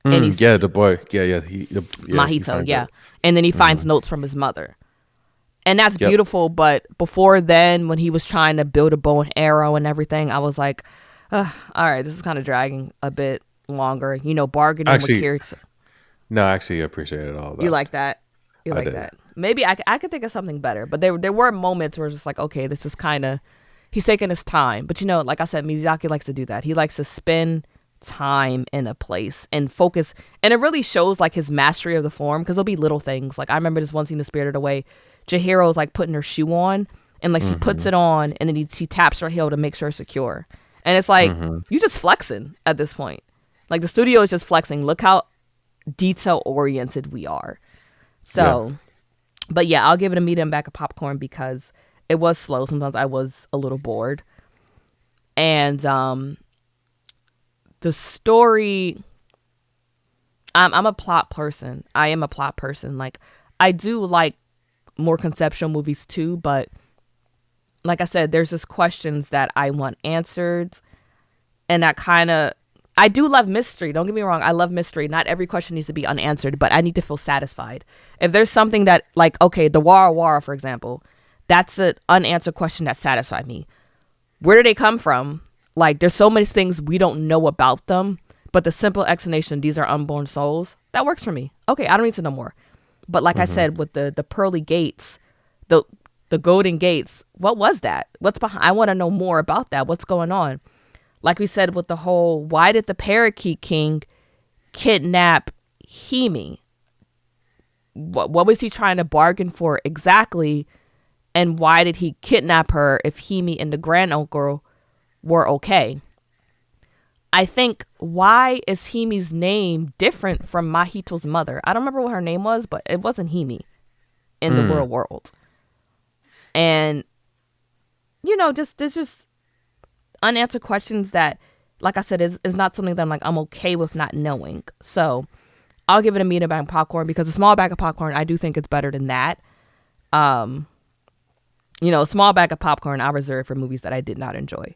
And he's the boy. Mahito, yeah. And then he finds notes from his mother. And that's beautiful, but before then, when he was trying to build a bow and arrow and everything, I was like, all right, this is kind of dragging a bit longer. Bargaining with Kirito. No, actually, I appreciated all that. You like that? You like that? Maybe I could think of something better, but there were moments where it's just like, okay, this is kind of, he's taking his time. But like I said, Miyazaki likes to do that. He likes to spend time in a place and focus, and it really shows like his mastery of the form, because there'll be little things. Like I remember this one scene in Spirited Away, Chihiro's like putting her shoe on, and like she puts it on, and then she taps her heel to make sure it's secure. And it's like, you just flexing at this point. Like the studio is just flexing. Look how detail oriented we are. So, but yeah, I'll give it a medium bag of popcorn because it was slow. Sometimes I was a little bored. And the story, I'm a plot person. I am a plot person. Like I do like more conceptual movies too, but like I said, there's just questions that I want answered, and that kind of, I do love mystery. Don't get me wrong. I love mystery. Not every question needs to be unanswered, but I need to feel satisfied. If there's something that, like, okay, the Wara Wara, for example, that's an unanswered question that satisfied me. Where do they come from? Like, there's so many things we don't know about them, but the simple explanation, these are unborn souls, that works for me. Okay, I don't need to know more. But like I said, with the pearly gates, the golden gates, what was that? What's behind? I want to know more about that. What's going on? Like we said with the whole, why did the Parakeet King kidnap Himi? What was he trying to bargain for exactly? And why did he kidnap her if Himi and the granduncle were okay? I think, why is Himi's name different from Mahito's mother? I don't remember what her name was, but it wasn't Himi in the real world. And, there's just unanswered questions that, like I said, is not something that I'm okay with not knowing. So I'll give it a medium bag of popcorn, because a small bag of popcorn, I do think it's better than that. A small bag of popcorn I reserve for movies that I did not enjoy.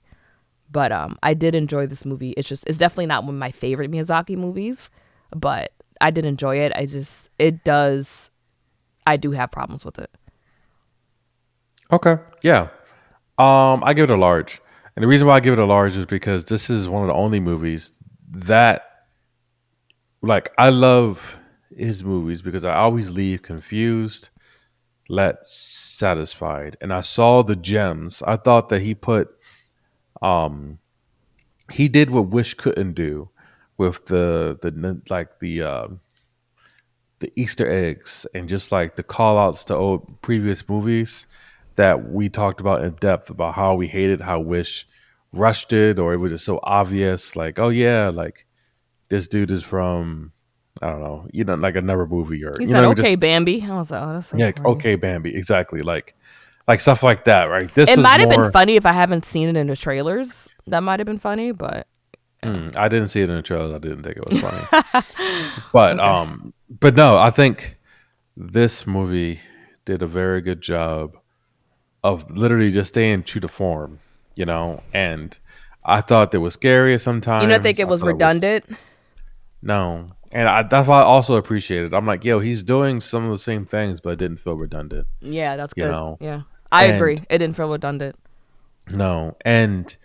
But I did enjoy this movie. It's definitely not one of my favorite Miyazaki movies, but I did enjoy it. I do have problems with it. Okay, yeah. I give it a large, and the reason why I give it a large is because this is one of the only movies that, like, I love his movies because I always leave confused, let satisfied, and I saw the gems. I thought that um he did what Wish couldn't do with the Easter eggs and just like the call outs to old previous movies that we talked about in depth about how we hated how Wish rushed it, or it was just so obvious, like, oh yeah, like this dude is from, I don't know, like another movie, or He said, "Okay, just, Bambi." I was like, "Oh, that's so yeah, like, corny." okay, Bambi, exactly, like stuff like that, right? This It was might have been more. funny if I haven't seen it in the trailers. That might have been funny, but yeah. I didn't see it in the trailers. I didn't think it was funny, but Okay. no, I think this movie did a very good job of literally just staying true to form, and I thought it was scary You don't think sometimes. it I was thought it was redundant? no, and that's why I also appreciate it. I'm like, yo, he's doing some of the same things, but it didn't feel redundant, Yeah, that's good. Yeah, I and agree. It didn't feel redundant. no, and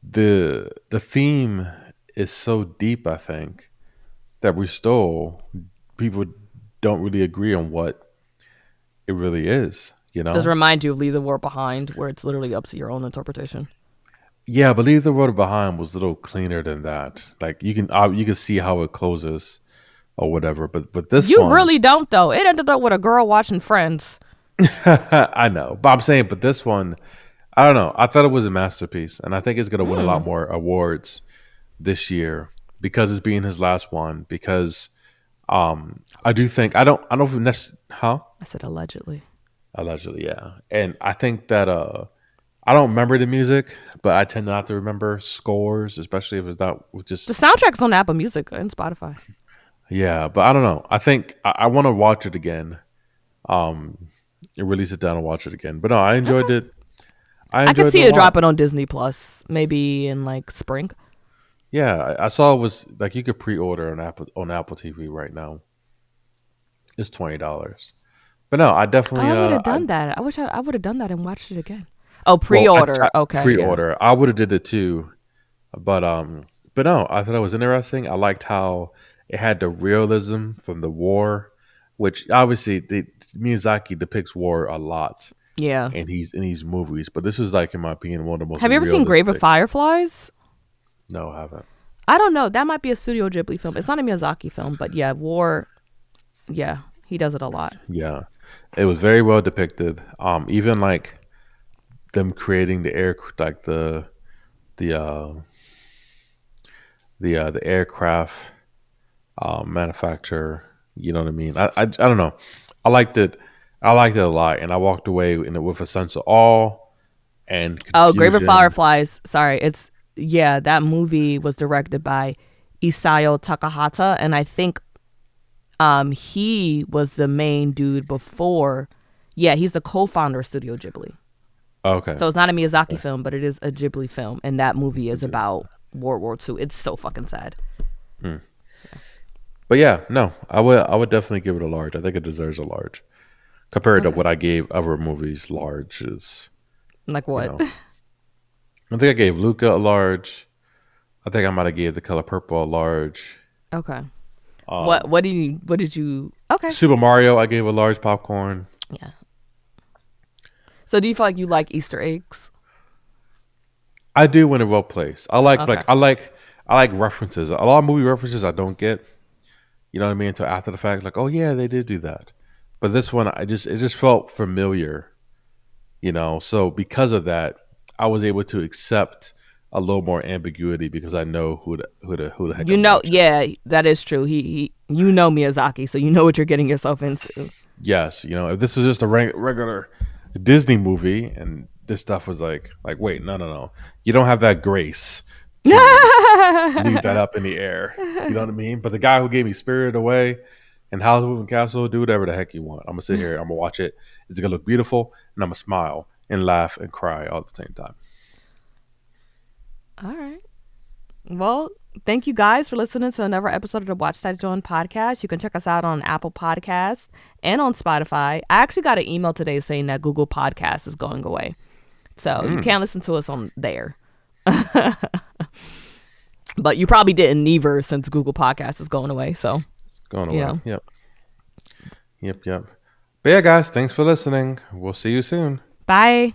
the theme is so deep. I think that we still people don't really agree on what it really is. Does remind you of Leave the War Behind, where it's literally up to your own interpretation. Yeah, but Leave the World Behind was a little cleaner than that. Like you can see how it closes or whatever. But this You one, really don't, though. It ended up with a girl watching Friends. I know, but I'm saying, but this one, I don't know. I thought it was a masterpiece, and I think it's gonna win a lot Hmm. more awards this year because it's being his last one. Because I do think I don't think that's huh I said allegedly. allegedly, yeah, and I think that I don't remember the music, but I tend not to remember scores, especially if it's not The just. soundtrack's on Apple Music and Spotify. Yeah, but I don't know. I think I want to watch it again. Um, and really sit down and watch it again. But no, I enjoyed Okay. it. I I could enjoyed it see a it lot. dropping on Disney Plus, maybe in like spring. Yeah, I saw it was like you could pre-order on Apple TV right now. It's $20. But no, I Oh, definitely I would have I done that. I would have done that and watched it again. Oh, well I pre-order. Okay, yeah. pre-order. I would have did it too, but no, I thought it was interesting. I liked how it had the realism from the war, which obviously Miyazaki depicts war a lot Yeah. and he's in these movies. But this is like, in my opinion, one of the most Have you ever seen Grave of realistic. Fireflies? No, I haven't. I don't know. That might be a Studio Ghibli film. It's not a Miyazaki film, but yeah, war. Yeah, he does it a lot. Yeah, it was very well depicted. Even like them creating the air, like the the aircraft manufacturer. You know what I mean? I don't know. I liked it. I liked it a lot, and I walked away in it with a sense of awe and Oh, Grave of confusion. Fireflies. Sorry, it's yeah. That movie was directed by Isao Takahata, and I think he was the main dude before. Yeah, he's the co-founder of Studio Ghibli. Okay. So it's not a Miyazaki film, but it is a Ghibli film, and that movie is about World War II. It's so fucking sad. Hmm. But yeah, no, I would definitely give it a large. I think it deserves a large compared to Okay, what I gave other movies large. Is like you what? know, I think I gave Luca a large. I think I might have gave The Color Purple a large. Okay. What? Um, What did you? What did you? Okay. Super Mario, I gave a large popcorn. Yeah. So do you feel like you like Easter eggs? I do when it well placed. Okay. I like references. A lot of movie references I don't get. You know what I mean? Until after the fact, like, oh yeah, they did do that. But this one, it just felt familiar. So because of that, I was able to accept a little more ambiguity because I know who the heck You I'm know, watching. yeah, that is true. You know Miyazaki, so you know what you're getting yourself into. Yes, if this was just a regular Disney movie and this stuff was like, wait, no, no, no, you don't have that grace to leave that up in the air. You know what I mean? But the guy who gave me Spirited Away and Howl's Moving Castle, do whatever the heck you want. I'm gonna sit here, I'm gonna watch it. It's gonna look beautiful, and I'm gonna smile and laugh and cry all at the same time. All right. Well, thank you guys for listening to another episode of the Watch That Join podcast. You can check us out on Apple Podcasts and on Spotify. I actually got an email today saying that Google Podcasts is going away. So you Mm, can't listen to us on there. But you probably didn't neither since Google Podcasts is going away. So, it's going you away. know, Yep. Yep. Yep. But yeah, guys, thanks for listening. We'll see you soon. bye.